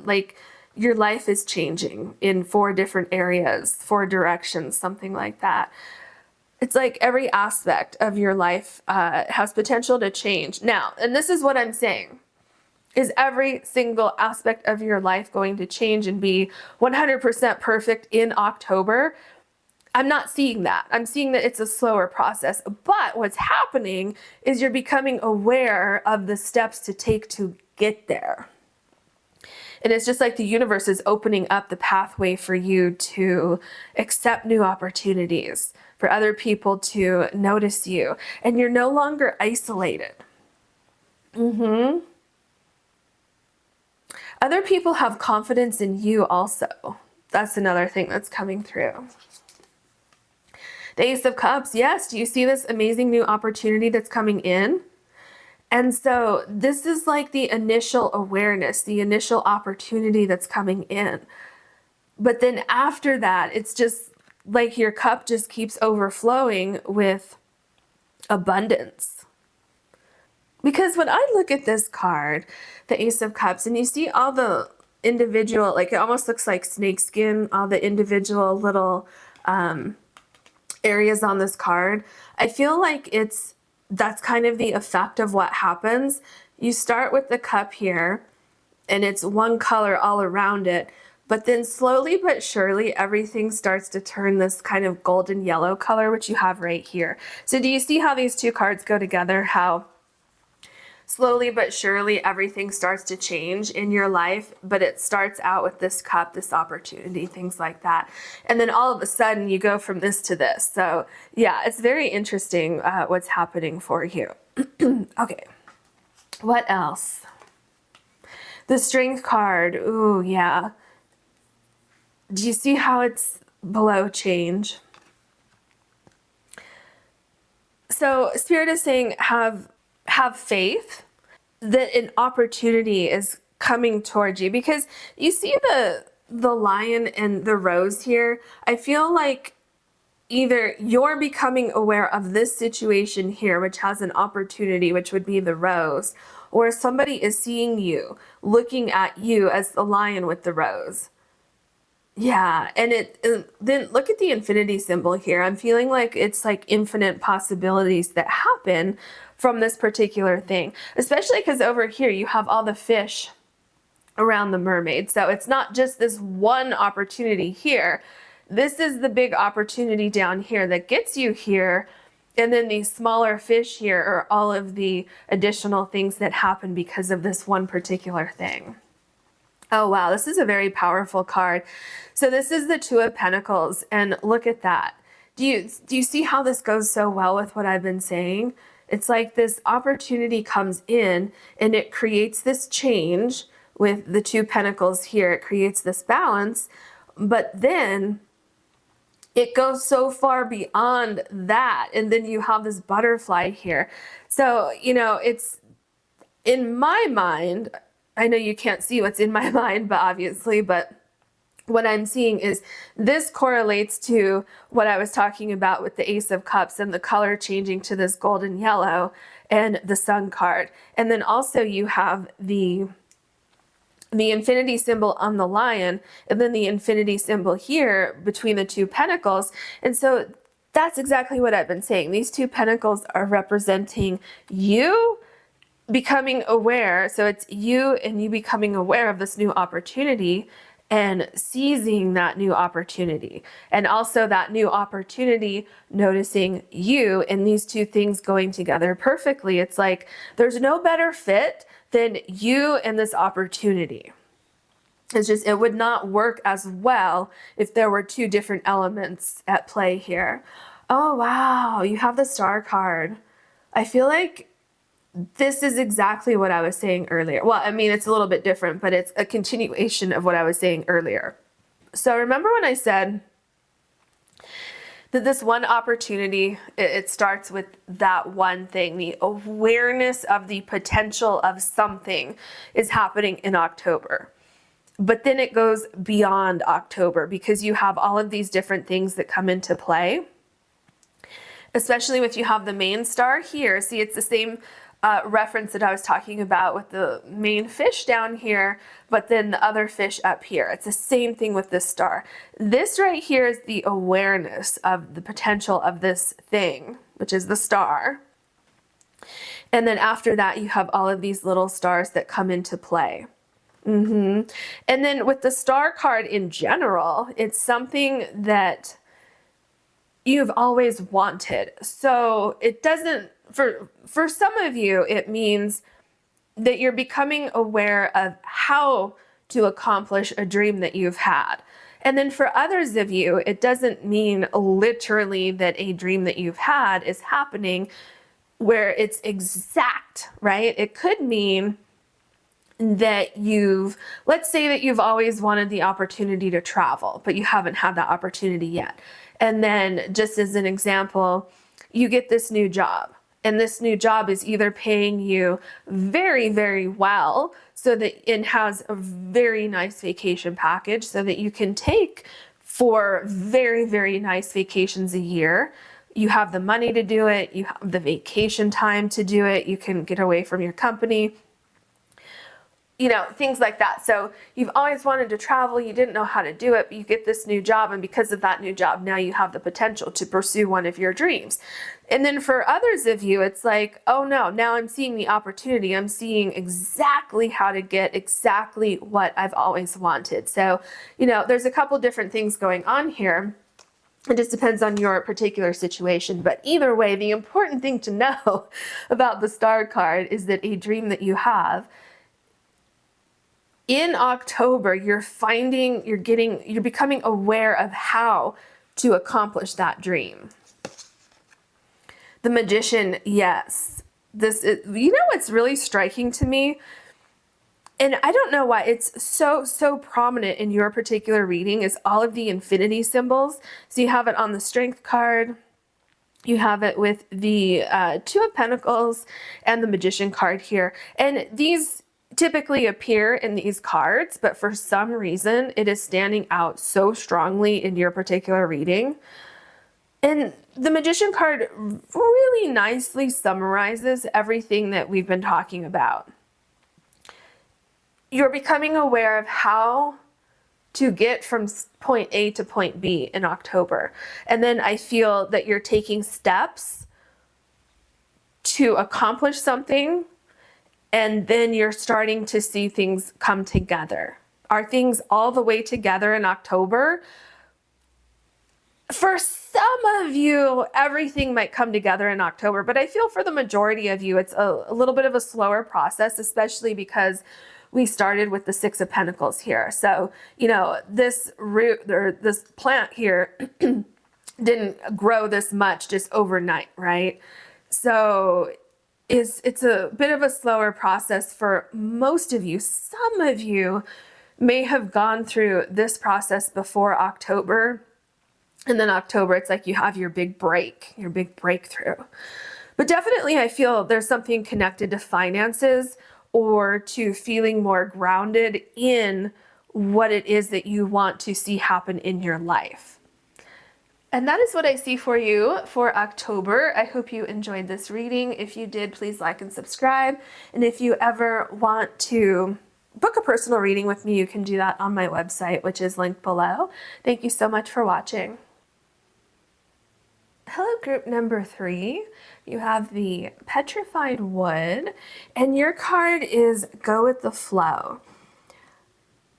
like, your life is changing in 4 different areas, 4 directions, something like that. It's like every aspect of your life has potential to change. Now, and this is what I'm saying, is every single aspect of your life going to change and be 100% perfect in October? I'm not seeing that. I'm seeing that it's a slower process. But what's happening is you're becoming aware of the steps to take to get there. And it's just like the universe is opening up the pathway for you to accept new opportunities, for other people to notice you, and you're no longer isolated. Other people have confidence in you also. That's another thing that's coming through. The Ace of Cups, yes, do you see this amazing new opportunity that's coming in? And so this is like the initial awareness, the initial opportunity that's coming in. But then after that, it's just like your cup just keeps overflowing with abundance. Because when I look at this card, the Ace of Cups, and you see all the individual, like it almost looks like snakeskin, all the individual little areas on this card, I feel like that's kind of the effect of what happens. You start with the cup here, and it's one color all around it, but then slowly but surely everything starts to turn this kind of golden yellow color, which you have right here. So do you see how these 2 cards go together? How slowly but surely everything starts to change in your life, but it starts out with this cup, this opportunity, things like that. And then all of a sudden you go from this to this. So yeah, it's very interesting what's happening for you. Okay, what else? The Strength card, ooh, yeah. Do you see how it's below change? So Spirit is saying have faith that an opportunity is coming towards you, because you see the lion and the rose here. I feel like either you're becoming aware of this situation here, which has an opportunity, which would be the rose, or somebody is seeing you, looking at you as the lion with the rose. Yeah, and then look at the infinity symbol here. I'm feeling like it's like infinite possibilities that happen from this particular thing, especially because over here you have all the fish around the mermaid. So it's not just this one opportunity here. This is the big opportunity down here that gets you here. And then these smaller fish here are all of the additional things that happen because of this one particular thing. Oh, wow, this is a very powerful card. So this is the 2 of Pentacles, and look at that. Do you see how this goes so well with what I've been saying? It's like this opportunity comes in, and it creates this change with the 2 Pentacles here. It creates this balance, but then it goes so far beyond that, and then you have this butterfly here. So, it's in my mind, I know you can't see what's in my mind, but what I'm seeing is this correlates to what I was talking about with the Ace of Cups and the color changing to this golden yellow and the Sun card. And then also you have the infinity symbol on the lion, and then the infinity symbol here between the 2 pentacles. And so that's exactly what I've been saying. These 2 pentacles are representing you becoming aware. So it's you and you becoming aware of this new opportunity and seizing that new opportunity. And also that new opportunity noticing you, and these 2 things going together perfectly. It's like there's no better fit than you and this opportunity. It's just, it would not work as well if there were 2 different elements at play here. Oh, wow. You have the Star card. I feel like this is exactly what I was saying earlier. Well, I mean, it's a little bit different, but it's a continuation of what I was saying earlier. So remember when I said that this one opportunity, it starts with that one thing, the awareness of the potential of something is happening in October. But then it goes beyond October because you have all of these different things that come into play, especially if you have the main star here. See, it's the same reference that I was talking about with the main fish down here, but then the other fish up here. It's the same thing with this star. This right here is the awareness of the potential of this thing, which is the star. And then after that, you have all of these little stars that come into play. And then with the star card in general, it's something that you've always wanted. So it doesn't, for some of you, it means that you're becoming aware of how to accomplish a dream that you've had. And then for others of you, it doesn't mean literally that a dream that you've had is happening where it's exact, right? It could mean that let's say that you've always wanted the opportunity to travel, but you haven't had that opportunity yet. And then just as an example, you get this new job, and this new job is either paying you very, very well so that it has a very nice vacation package so that you can take 4 very, very nice vacations a year. You have the money to do it. You have the vacation time to do it. You can get away from your company. You know, things like that. So you've always wanted to travel, you didn't know how to do it, but you get this new job, and because of that new job, now you have the potential to pursue one of your dreams. And then for others of you, it's like, oh no, now I'm seeing the opportunity. I'm seeing exactly how to get exactly what I've always wanted. So, you know, there's a couple different things going on here. It just depends on your particular situation. But either way, the important thing to know about the star card is that a dream that you have in October, you're becoming aware of how to accomplish that dream. The Magician, yes. This is, you know what's really striking to me? And I don't know why it's so prominent in your particular reading is all of the infinity symbols. So you have it on the Strength card. You have it with the Two of Pentacles and the Magician card here. And these typically appear in these cards, but for some reason it is standing out so strongly in your particular reading. And the Magician card really nicely summarizes everything that we've been talking about. You're becoming aware of how to get from point A to point B in October. And then I feel that you're taking steps to accomplish something, and then you're starting to see things come together. Are things all the way together in October? For some of you, everything might come together in October, but I feel for the majority of you, it's a little bit of a slower process, especially because we started with the Six of Pentacles here. So, you know, this root or this plant here didn't grow this much just overnight, right? So it's a bit of a slower process for most of you. Some of you may have gone through this process before October, and then October, it's like you have your big break, your big breakthrough. But definitely I feel there's something connected to finances or to feeling more grounded in what it is that you want to see happen in your life. And that is what I see for you for October. I hope you enjoyed this reading. If you did, please like and subscribe. And if you ever want to book a personal reading with me, you can do that on my website, which is linked below. Thank you so much for watching. Hello, group number 3. You have the Petrified Wood, and your card is Go with the Flow.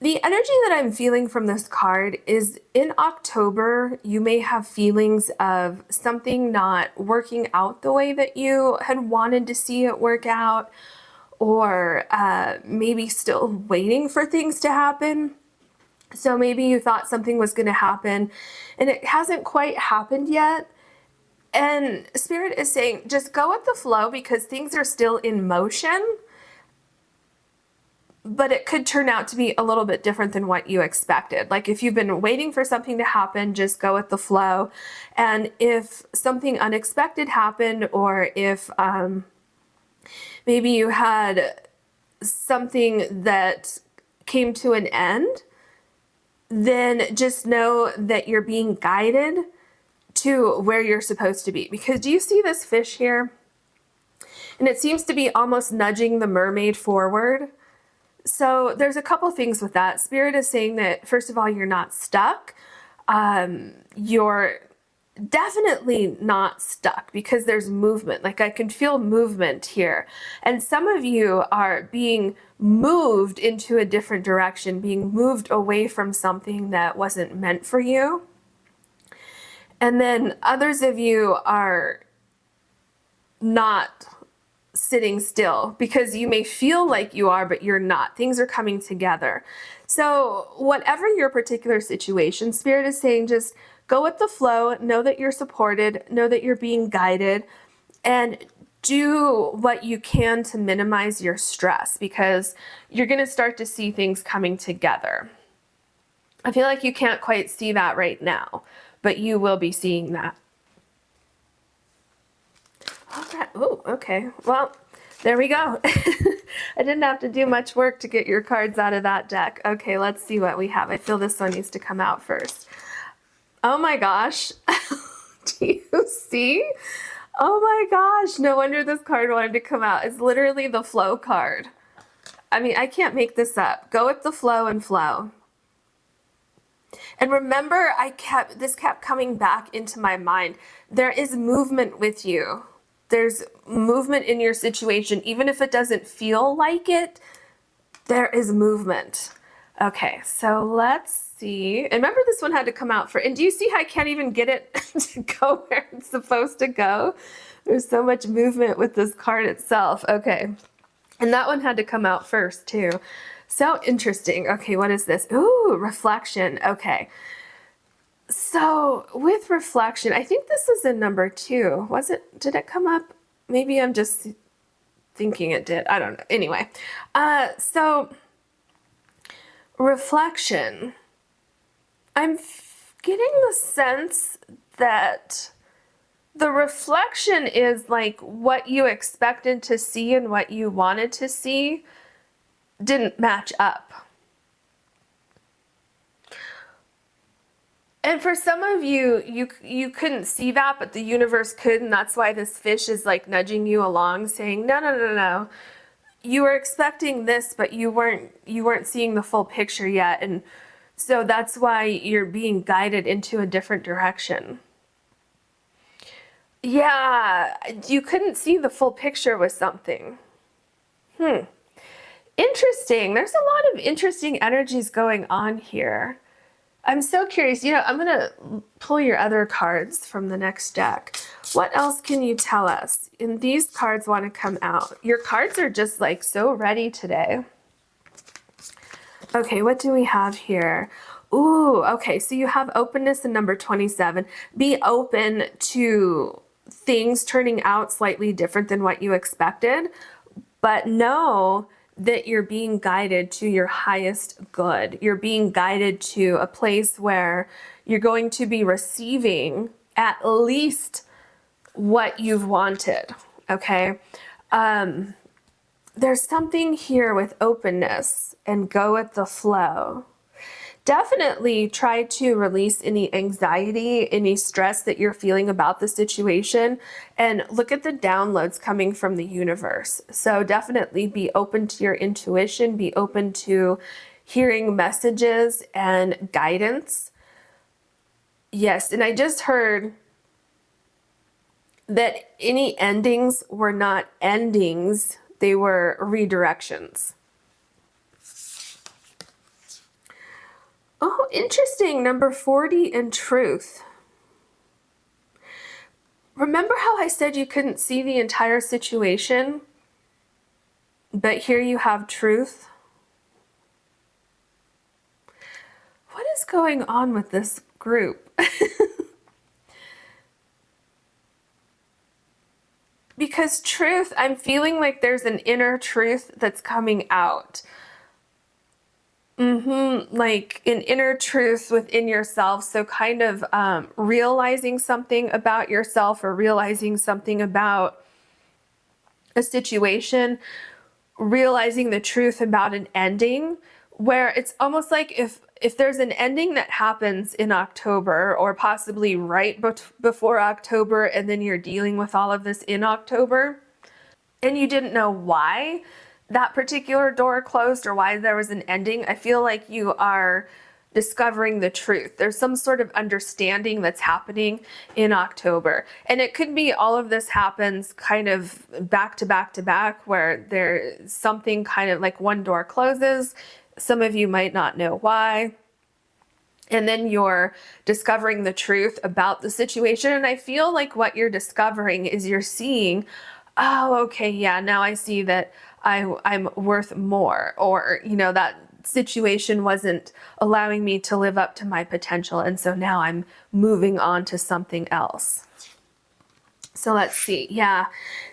The energy that I'm feeling from this card is in October, you may have feelings of something not working out the way that you had wanted to see it work out, or maybe still waiting for things to happen. So maybe you thought something was going to happen and it hasn't quite happened yet. And Spirit is saying, just go with the flow because things are still in motion, but it could turn out to be a little bit different than what you expected. Like if you've been waiting for something to happen, just go with the flow. And if something unexpected happened, or if maybe you had something that came to an end, then just know that you're being guided to where you're supposed to be. Because do you see this fish here? And it seems to be almost nudging the mermaid forward. So there's a couple things with that. Spirit is saying that, first of all, you're not stuck. You're definitely not stuck because there's movement. Like I can feel movement here. And some of you are being moved into a different direction, being moved away from something that wasn't meant for you. And then others of you are not sitting still because you may feel like you are, but you're not. Things are coming together. So whatever your particular situation, Spirit is saying, just go with the flow, know that you're supported, know that you're being guided, and do what you can to minimize your stress because you're going to start to see things coming together. I feel like you can't quite see that right now, but you will be seeing that. Oh, okay. Well, there we go. I didn't have to do much work to get your cards out of that deck. Okay, let's see what we have. I feel this one needs to come out first. Oh my gosh. Do you see? Oh my gosh. No wonder this card wanted to come out. It's literally the flow card. I mean, I can't make this up. Go with the flow and flow. And remember, this kept coming back into my mind. There is movement with you. There's movement in your situation. Even if it doesn't feel like it, there is movement. Okay, so let's see. And remember, this one had to come out for, and do you see how I can't even get it to go where it's supposed to go? There's so much movement with this card itself. Okay, and that one had to come out first too. So interesting. Okay, what is this? Ooh, reflection. Okay. So with reflection, I think this is in number 2. Was it? Did it come up? Maybe I'm just thinking it did. I don't know. Anyway, so reflection. I'm getting the sense that the reflection is like what you expected to see and what you wanted to see didn't match up. And for some of you, you couldn't see that, but the universe could, and that's why this fish is like nudging you along, saying, no, no, no, no. You were expecting this, but you weren't seeing the full picture yet, and so that's why you're being guided into a different direction. Yeah, you couldn't see the full picture with something. Interesting. There's a lot of interesting energies going on here. I'm so curious. I'm going to pull your other cards from the next deck. What else can you tell us? And these cards want to come out. Your cards are just like so ready today. Okay, what do we have here? Ooh, okay, so you have openness in number 27. Be open to things turning out slightly different than what you expected, but know that you're being guided to your highest good. You're being guided to a place where you're going to be receiving at least what you've wanted, okay? There's something here with openness and go with the flow. Definitely try to release any anxiety, any stress that you're feeling about the situation, and look at the downloads coming from the universe. So definitely be open to your intuition, be open to hearing messages and guidance. Yes, and I just heard that any endings were not endings, they were redirections. Oh, interesting. Number 40 in truth. Remember how I said you couldn't see the entire situation? But here you have truth. What is going on with this group? because truth, I'm feeling like there's an inner truth that's coming out. Like an inner truth within yourself. So kind of realizing something about yourself or realizing something about a situation, realizing the truth about an ending, where it's almost like if there's an ending that happens in October or possibly right before October, and then you're dealing with all of this in October and you didn't know why that particular door closed or why there was an ending, I feel like you are discovering the truth. There's some sort of understanding that's happening in October. And it could be all of this happens kind of back to back to back, where there's something kind of like one door closes. Some of you might not know why. And then you're discovering the truth about the situation. And I feel like what you're discovering is you're seeing, oh, okay, yeah, now I see that I'm worth more, or, you know, that situation wasn't allowing me to live up to my potential. And so now I'm moving on to something else. So let's see. Yeah.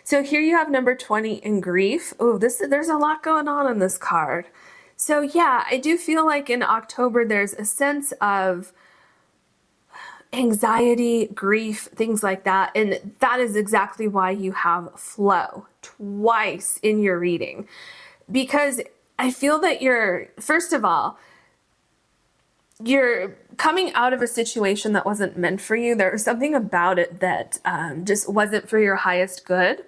So here you have number 20 in grief. Oh, there's a lot going on in this card. So yeah, I do feel like in October, there's a sense of anxiety, grief, things like that. And that is exactly why you have flow twice in your reading, because I feel that first of all, you're coming out of a situation that wasn't meant for you. There was something about it that just wasn't for your highest good.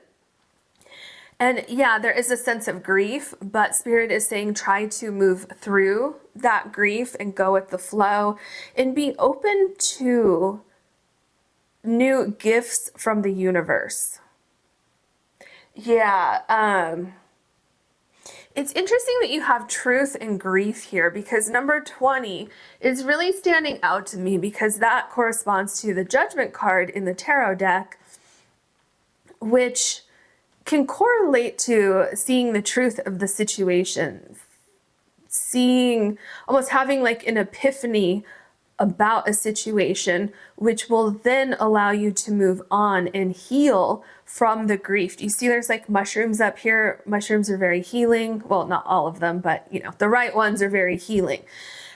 And yeah, there is a sense of grief, but Spirit is saying try to move through that grief and go with the flow and be open to new gifts from the universe. Yeah, it's interesting that you have truth and grief here, because number 20 is really standing out to me because that corresponds to the Judgment card in the tarot deck, which can correlate to seeing the truth of the situation, almost having like an epiphany about a situation, which will then allow you to move on and heal from the grief. Do you see there's like mushrooms up here? Mushrooms are very healing. Well, not all of them, but you know, the right ones are very healing.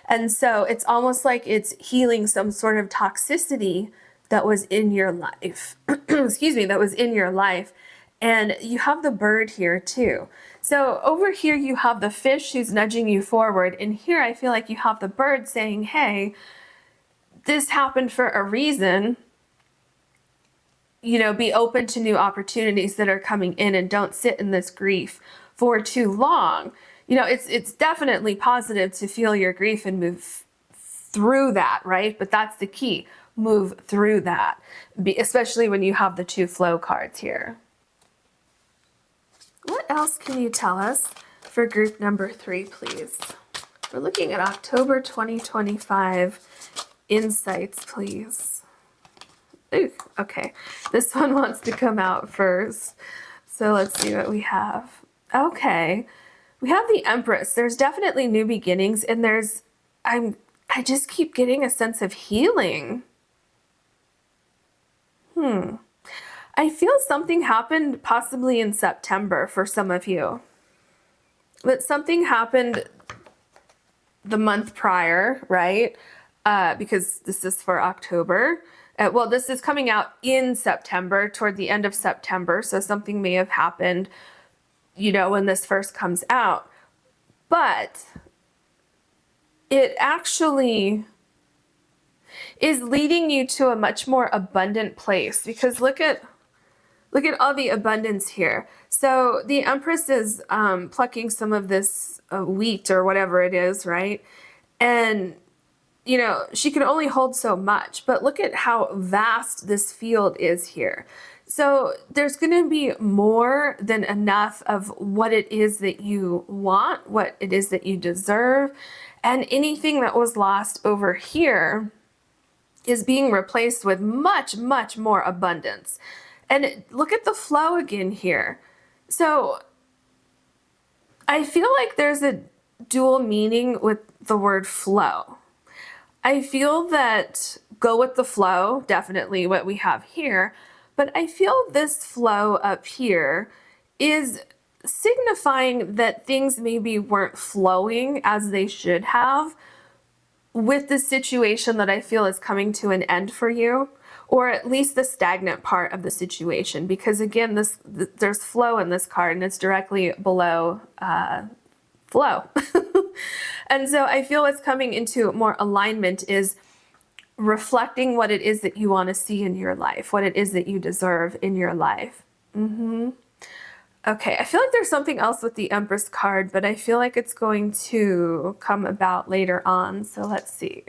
And so it's almost like it's healing some sort of toxicity that was in your life. Excuse me, that was in your life. And you have the bird here too. So over here you have the fish who's nudging you forward. And here I feel like you have the bird saying, hey, this happened for a reason. You know, be open to new opportunities that are coming in and don't sit in this grief for too long. You know, it's definitely positive to feel your grief and move through that, right? But that's the key. Move through that, especially when you have the two flow cards here. What else can you tell us for group number 3, please? We're looking at October 2025 insights, please. Ooh, okay, this one wants to come out first. So let's see what we have. Okay, we have the Empress. There's definitely new beginnings, and I just keep getting a sense of healing. I feel something happened possibly in September for some of you. But something happened the month prior, right? Because this is for October. Well, this is coming out in September, toward the end of September. So something may have happened, you know, when this first comes out. But it actually is leading you to a much more abundant place, because look at all the abundance here. So the Empress is plucking some of this wheat or whatever it is, right? And, you know, she can only hold so much, but look at how vast this field is here. So there's going to be more than enough of what it is that you want, what it is that you deserve, and anything that was lost over here is being replaced with much, much more abundance. And look at the flow again here. So I feel like there's a dual meaning with the word flow. I feel that go with the flow, definitely what we have here, but I feel this flow up here is signifying that things maybe weren't flowing as they should have with the situation that I feel is coming to an end for you, or at least the stagnant part of the situation, because again, there's flow in this card and it's directly below flow. And so I feel what's coming into more alignment is reflecting what it is that you want to see in your life, what it is that you deserve in your life. Okay, I feel like there's something else with the Empress card, but I feel like it's going to come about later on. So let's see.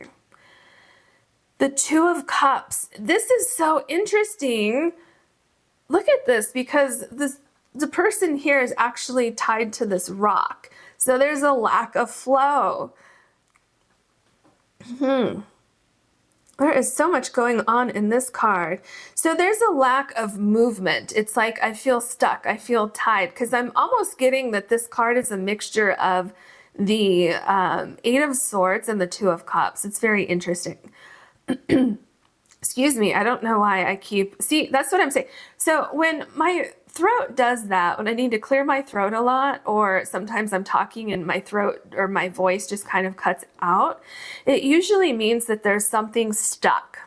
The Two of Cups. This is so interesting. Look at this, because the person here is actually tied to this rock. So there's a lack of flow. There is so much going on in this card. So there's a lack of movement. It's like I feel stuck, I feel tied, because I'm almost getting that this card is a mixture of the Eight of Swords and the Two of Cups. It's very interesting. Excuse me, I don't know why I keep... See, that's what I'm saying. So when my throat does that, when I need to clear my throat a lot, or sometimes I'm talking and my throat or my voice just kind of cuts out, it usually means that there's something stuck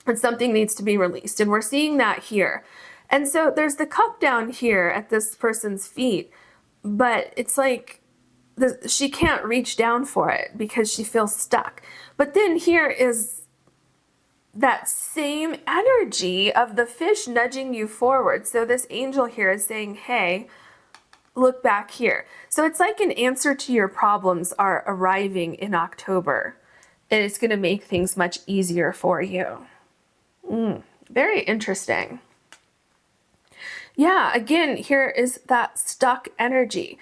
and something needs to be released. And we're seeing that here. And so there's the cup down here at this person's feet, but it's like she can't reach down for it because she feels stuck. But then here is that same energy of the fish nudging you forward. So this angel here is saying, hey, look back here. So it's like an answer to your problems are arriving in October. And it's going to make things much easier for you. Very interesting. Yeah, again, here is that stuck energy.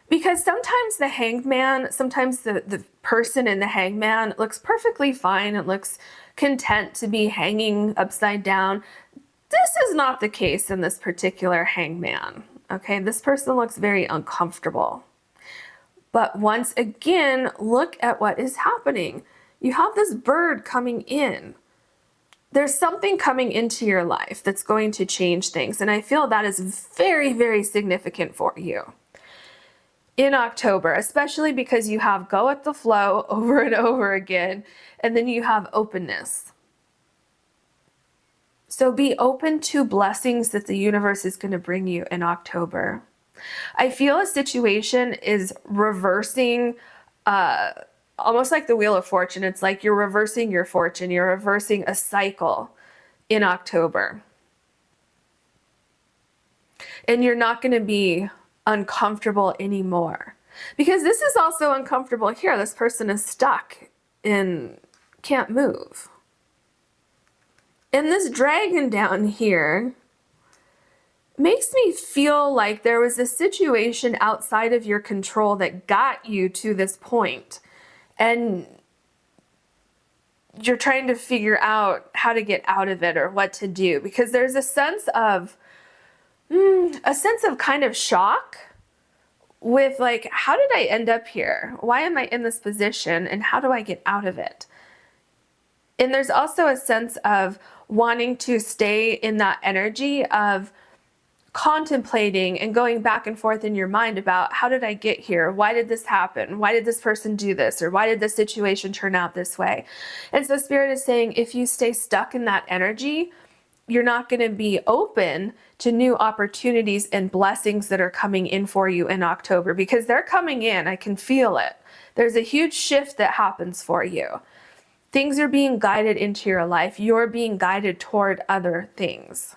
Because sometimes the hangman, sometimes the person in the hangman looks perfectly fine. It looks content to be hanging upside down. This is not the case in this particular hangman. Okay, this person looks very uncomfortable. But once again, look at what is happening. You have this bird coming in. There's something coming into your life that's going to change things. And I feel that is very, very significant for you in October, especially because you have go with the flow over and over again, and then you have openness. So be open to blessings that the universe is going to bring you in October. I feel a situation is reversing, almost like the Wheel of Fortune. It's like you're reversing your fortune. You're reversing a cycle in October. And you're not going to be uncomfortable anymore, because this is also uncomfortable here. This person is stuck and can't move. And this dragon down here makes me feel like there was a situation outside of your control that got you to this point, and you're trying to figure out how to get out of it or what to do, because there's a sense of kind of shock with like, how did I end up here? Why am I in this position? And how do I get out of it? And there's also a sense of wanting to stay in that energy of contemplating and going back and forth in your mind about, how did I get here? Why did this happen? Why did this person do this? Or why did this situation turn out this way? And so Spirit is saying, if you stay stuck in that energy, you're not going to be open to new opportunities and blessings that are coming in for you in October, because they're coming in. I can feel it. There's a huge shift that happens for you. Things are being guided into your life. You're being guided toward other things.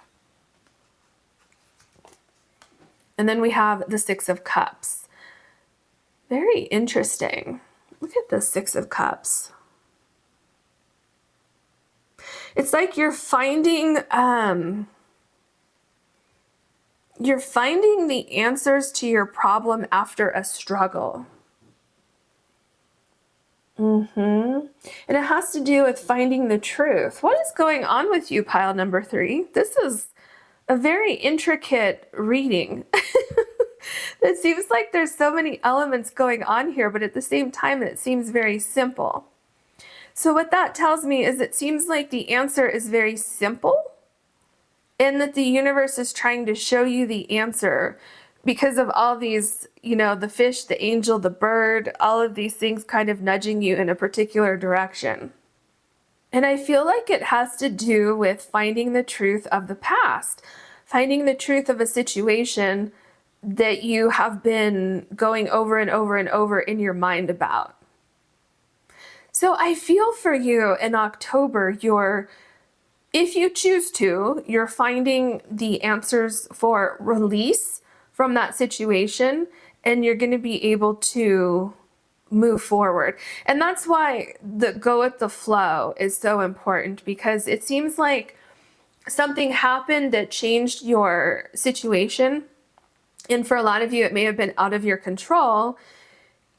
And then we have the Six of Cups. Very interesting. Look at the Six of Cups. It's like you're finding the answers to your problem after a struggle. And it has to do with finding the truth. What is going on with you, pile number 3? This is a very intricate reading. It seems like there's so many elements going on here, but at the same time, it seems very simple. So what that tells me is it seems like the answer is very simple, and that the universe is trying to show you the answer because of all these, the fish, the angel, the bird, all of these things kind of nudging you in a particular direction. And I feel like it has to do with finding the truth of the past, finding the truth of a situation that you have been going over and over and over in your mind about. So I feel for you in October, if you choose to, you're finding the answers for release from that situation, and you're going to be able to move forward. And that's why the go with the flow is so important, because it seems like something happened that changed your situation. And for a lot of you, it may have been out of your control.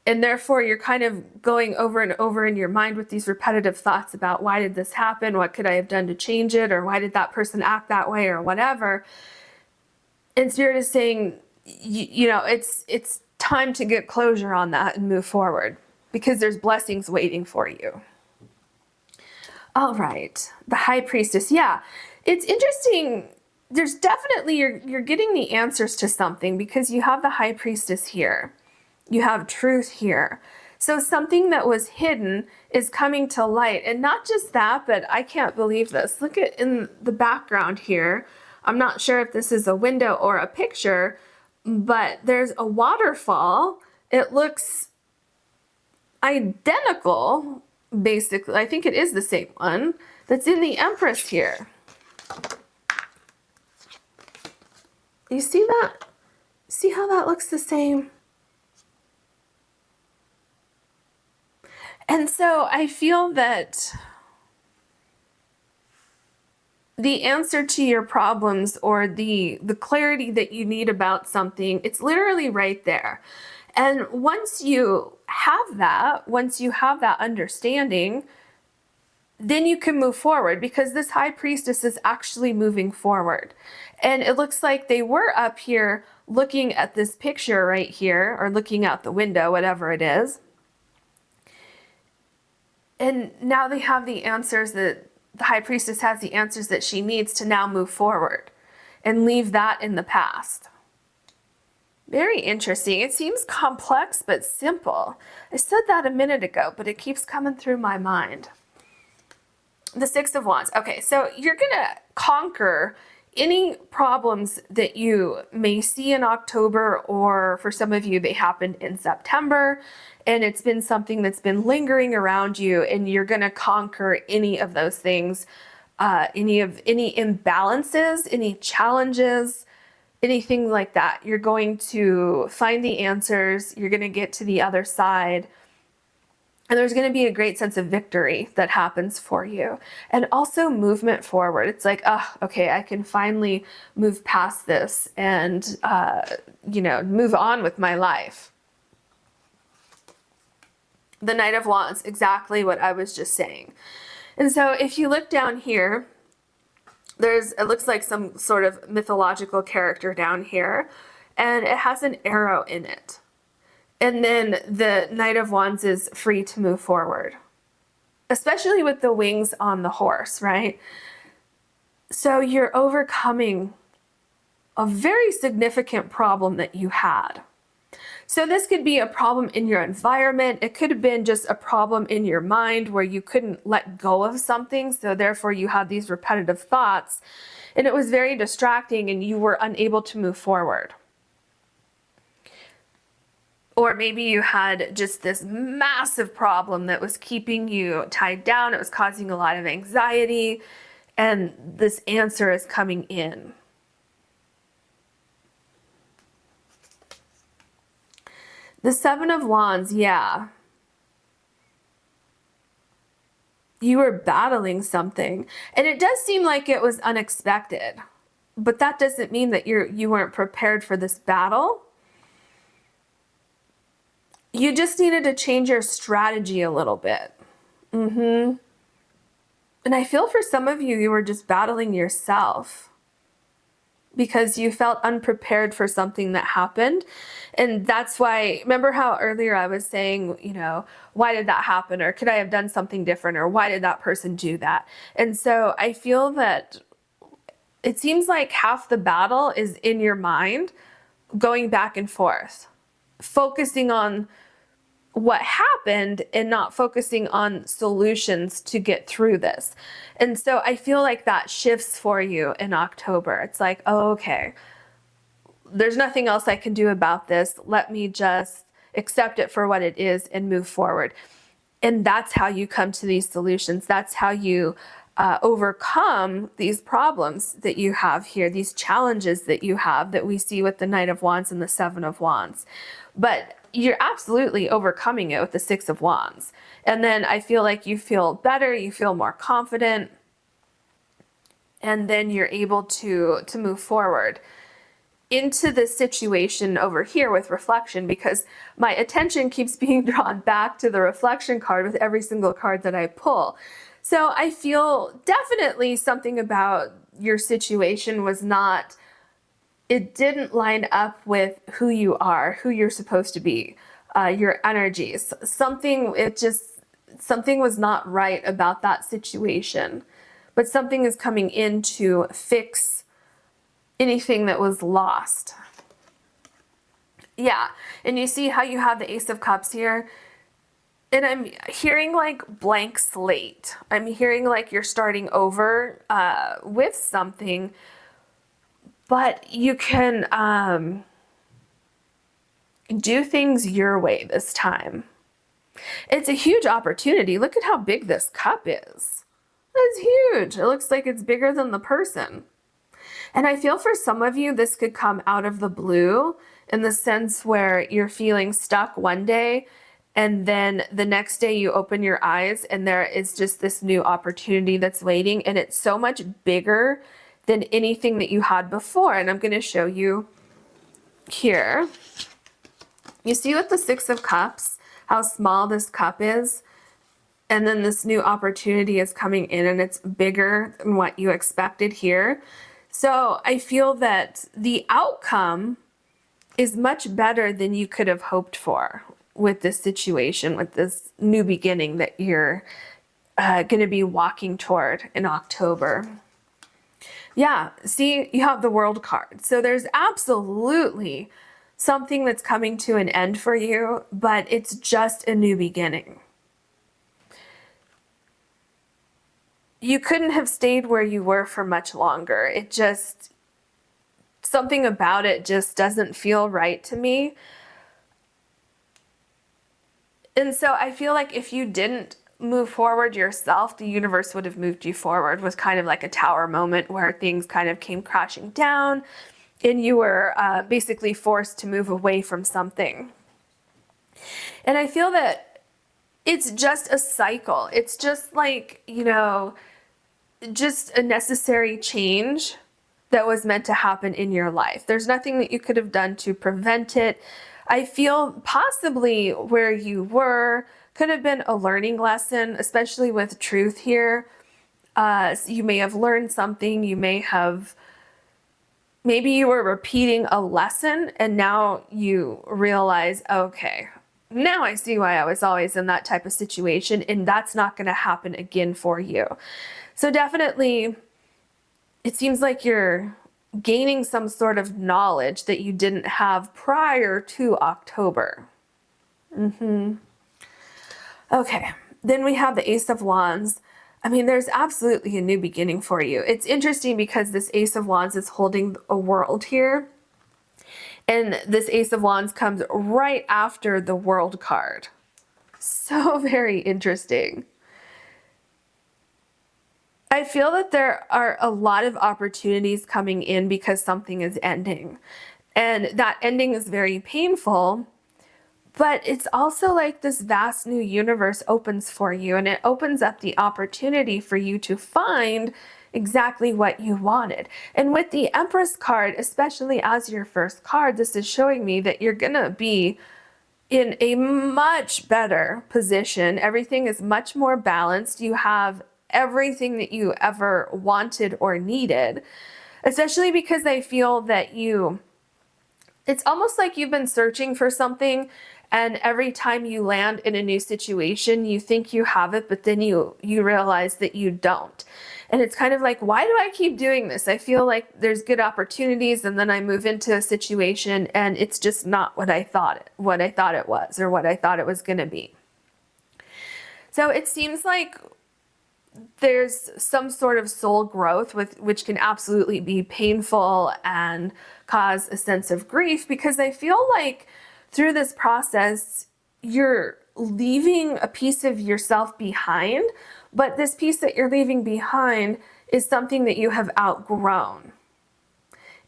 And therefore, you're kind of going over and over in your mind with these repetitive thoughts about, why did this happen? What could I have done to change it? Or why did that person act that way, or whatever? And Spirit is saying, it's time to get closure on that and move forward, because there's blessings waiting for you. All right, the High Priestess. Yeah, it's interesting. There's definitely, you're getting the answers to something, because you have the High Priestess here. You have truth here. So something that was hidden is coming to light. And not just that, but I can't believe this. Look at in the background here. I'm not sure if this is a window or a picture, but there's a waterfall. It looks identical, basically. I think it is the same one that's in the Empress here. You see that? See how that looks the same? And so I feel that the answer to your problems, or the clarity that you need about something, it's literally right there. And once you have that understanding, then you can move forward, because this High Priestess is actually moving forward. And it looks like they were up here looking at this picture right here, or looking out the window, whatever it is. And now they have the answers that the High Priestess has, the answers that she needs to now move forward and leave that in the past. Very interesting. It seems complex but simple. I said that a minute ago, but it keeps coming through my mind. The Six of Wands. Okay, so you're going to conquer any problems that you may see in October, or for some of you, they happened in September, and it's been something that's been lingering around you, and you're going to conquer any of those things, any imbalances, any challenges, anything like that. You're going to find the answers. You're going to get to the other side. And there's going to be a great sense of victory that happens for you. And also movement forward. It's like, okay, I can finally move past this and, move on with my life. The Knight of Wands, exactly what I was just saying. And so if you look down here, it looks like some sort of mythological character down here, and it has an arrow in it. And then the Knight of Wands is free to move forward, especially with the wings on the horse, right? So you're overcoming a very significant problem that you had. So this could be a problem in your environment. It could have been just a problem in your mind where you couldn't let go of something. So therefore you had these repetitive thoughts, and it was very distracting and you were unable to move forward. Or maybe you had just this massive problem that was keeping you tied down. It was causing a lot of anxiety, and this answer is coming in. The Seven of Wands, yeah. You were battling something, and it does seem like it was unexpected, but that doesn't mean that you weren't prepared for this battle. You just needed to change your strategy a little bit. And I feel for some of you, you were just battling yourself because you felt unprepared for something that happened. And that's why, remember how earlier I was saying, why did that happen? Or could I have done something different? Or why did that person do that? And so I feel that it seems like half the battle is in your mind, going back and forth, focusing on what happened and not focusing on solutions to get through this. And so I feel like that shifts for you in October. It's like, oh, okay, there's nothing else I can do about this. Let me just accept it for what it is and move forward. And that's how you come to these solutions. That's how you overcome these problems that you have here, these challenges that you have that we see with the Knight of Wands and the Seven of Wands. But you're absolutely overcoming it with the Six of Wands. And then I feel like you feel better, you feel more confident, and then you're able to move forward into this situation over here with reflection, because my attention keeps being drawn back to the reflection card with every single card that I pull. So I feel definitely something about your situation was not, it didn't line up with who you are, who you're supposed to be, your energies. Something was not right about that situation, but something is coming in to fix anything that was lost. Yeah, and you see how you have the Ace of Cups here? And I'm hearing like blank slate. I'm hearing like you're starting over with something, but you can do things your way this time. It's a huge opportunity. Look at how big this cup is. It's huge. It looks like it's bigger than the person. And I feel for some of you, this could come out of the blue in the sense where you're feeling stuck one day and then the next day you open your eyes and there is just this new opportunity that's waiting, and it's so much bigger than anything that you had before. And I'm going to show you here. You see with the Six of Cups, how small this cup is? And then this new opportunity is coming in and it's bigger than what you expected here. So I feel that the outcome is much better than you could have hoped for with this situation, with this new beginning that you're going to be walking toward in October. Yeah, see, you have the World card. So there's absolutely something that's coming to an end for you, but it's just a new beginning. You couldn't have stayed where you were for much longer. It just, something about it just doesn't feel right to me. And so I feel like if you didn't move forward yourself, the universe would have moved you forward. With kind of like a tower moment where things kind of came crashing down and you were basically forced to move away from something. And I feel that it's just a cycle. It's just like, you know, just a necessary change that was meant to happen in your life. There's nothing that you could have done to prevent it. I feel possibly where you were could have been a learning lesson, especially with truth here. You may have learned something. You may have, maybe you were repeating a lesson and now you realize, okay, now I see why I was always in that type of situation, and that's not going to happen again for you. So definitely, it seems like you're gaining some sort of knowledge that you didn't have prior to October. Okay, then we have the Ace of Wands. I mean, there's absolutely a new beginning for you. It's interesting because this Ace of Wands is holding a world here. And this Ace of Wands comes right after the World card. So very interesting. I feel that there are a lot of opportunities coming in because something is ending. And that ending is very painful, but it's also like this vast new universe opens for you, and it opens up the opportunity for you to find exactly what you wanted. And with the Empress card, especially as your first card, this is showing me that you're gonna be in a much better position. Everything is much more balanced. You have everything that you ever wanted or needed, especially because I feel that it's almost like you've been searching for something And every time you land in a new situation, you think you have it, but then you realize that you don't. And it's kind of like, why do I keep doing this? I feel like there's good opportunities, and then I move into a situation and it's just not what I thought it was, or what I thought it was going to be. So it seems like there's some sort of soul growth which can absolutely be painful and cause a sense of grief, because I feel like through this process, you're leaving a piece of yourself behind, but this piece that you're leaving behind is something that you have outgrown.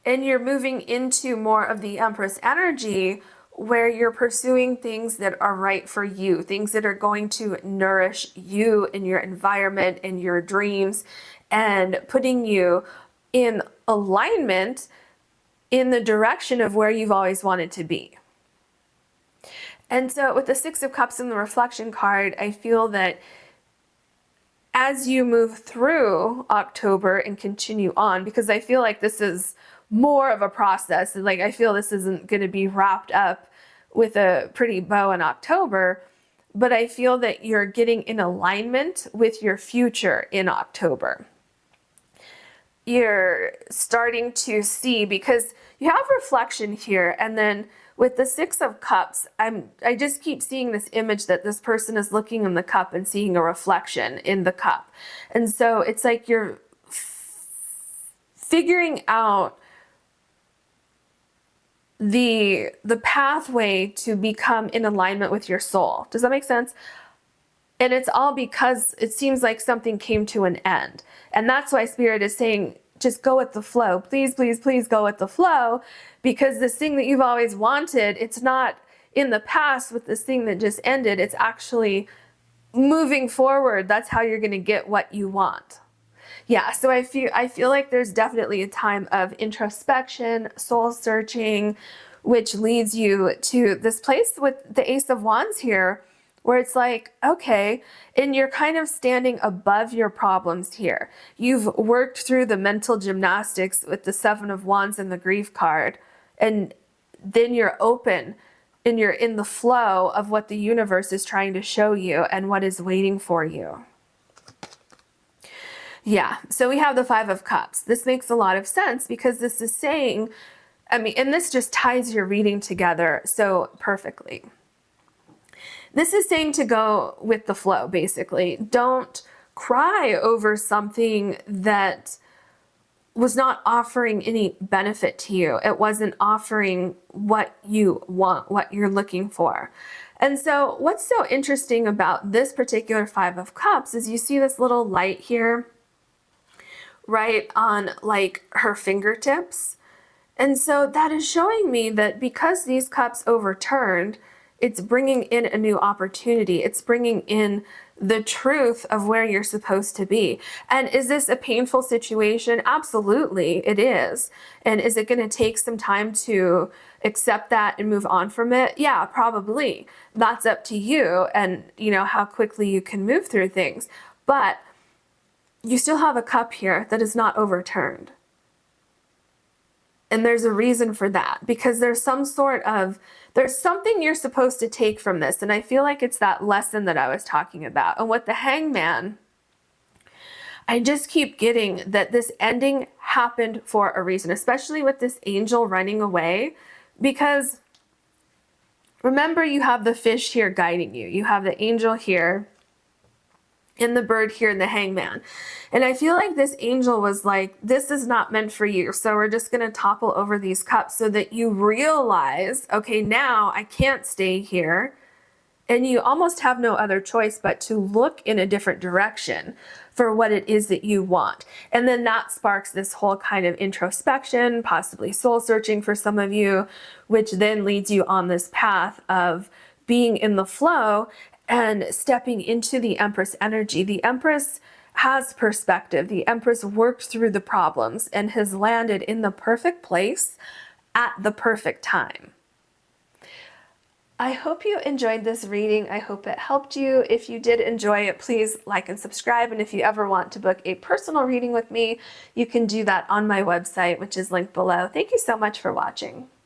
And you're moving into more of the Empress energy, where you're pursuing things that are right for you, things that are going to nourish you in your environment and your dreams, and putting you in alignment in the direction of where you've always wanted to be. And so with the Six of Cups and the reflection card, I feel that as you move through October and continue on, because I feel like this is more of a process, like I feel this isn't going to be wrapped up with a pretty bow in October, but I feel that you're getting in alignment with your future in October. You're starting to see, because you have reflection here, and then with the Six of Cups, I just keep seeing this image that this person is looking in the cup and seeing a reflection in the cup. And so it's like you're figuring out the pathway to become in alignment with your soul. Does that make sense? And it's all because it seems like something came to an end. And that's why Spirit is saying, just go with the flow. Please, please, please go with the flow, because this thing that you've always wanted, it's not in the past with this thing that just ended. It's actually moving forward. That's how you're going to get what you want. Yeah, so I feel like there's definitely a time of introspection, soul searching, which leads you to this place with the Ace of Wands here, where it's like, okay, and you're kind of standing above your problems here. You've worked through the mental gymnastics with the Seven of Wands and the grief card, and then you're open and you're in the flow of what the universe is trying to show you and what is waiting for you. Yeah, so we have the Five of Cups. This makes a lot of sense, because this is saying, and this just ties your reading together so perfectly. This is saying to go with the flow, basically. Don't cry over something that was not offering any benefit to you. It wasn't offering what you want, what you're looking for. And so what's so interesting about this particular Five of Cups is you see this little light here, right on like her fingertips. And so that is showing me that because these cups overturned, it's bringing in a new opportunity. It's bringing in the truth of where you're supposed to be. And is this a painful situation? Absolutely, it is. And is it going to take some time to accept that and move on from it? Yeah, probably. That's up to you, and you know how quickly you can move through things. But you still have a cup here that is not overturned. And there's a reason for that, because there's something you're supposed to take from this. And I feel like it's that lesson that I was talking about. And with the Hangman, I just keep getting that this ending happened for a reason, especially with this angel running away, because remember, you have the fish here guiding you. You have the angel here, and the bird here, and the Hangman. And I feel like this angel was like, this is not meant for you. So we're just going to topple over these cups so that you realize, okay, now I can't stay here. And you almost have no other choice but to look in a different direction for what it is that you want. And then that sparks this whole kind of introspection, possibly soul searching for some of you, which then leads you on this path of being in the flow and stepping into the Empress energy. The Empress has perspective. The Empress worked through the problems and has landed in the perfect place at the perfect time. I hope you enjoyed this reading. I hope it helped you. If you did enjoy it, please like and subscribe. And if you ever want to book a personal reading with me, you can do that on my website, which is linked below. Thank you so much for watching.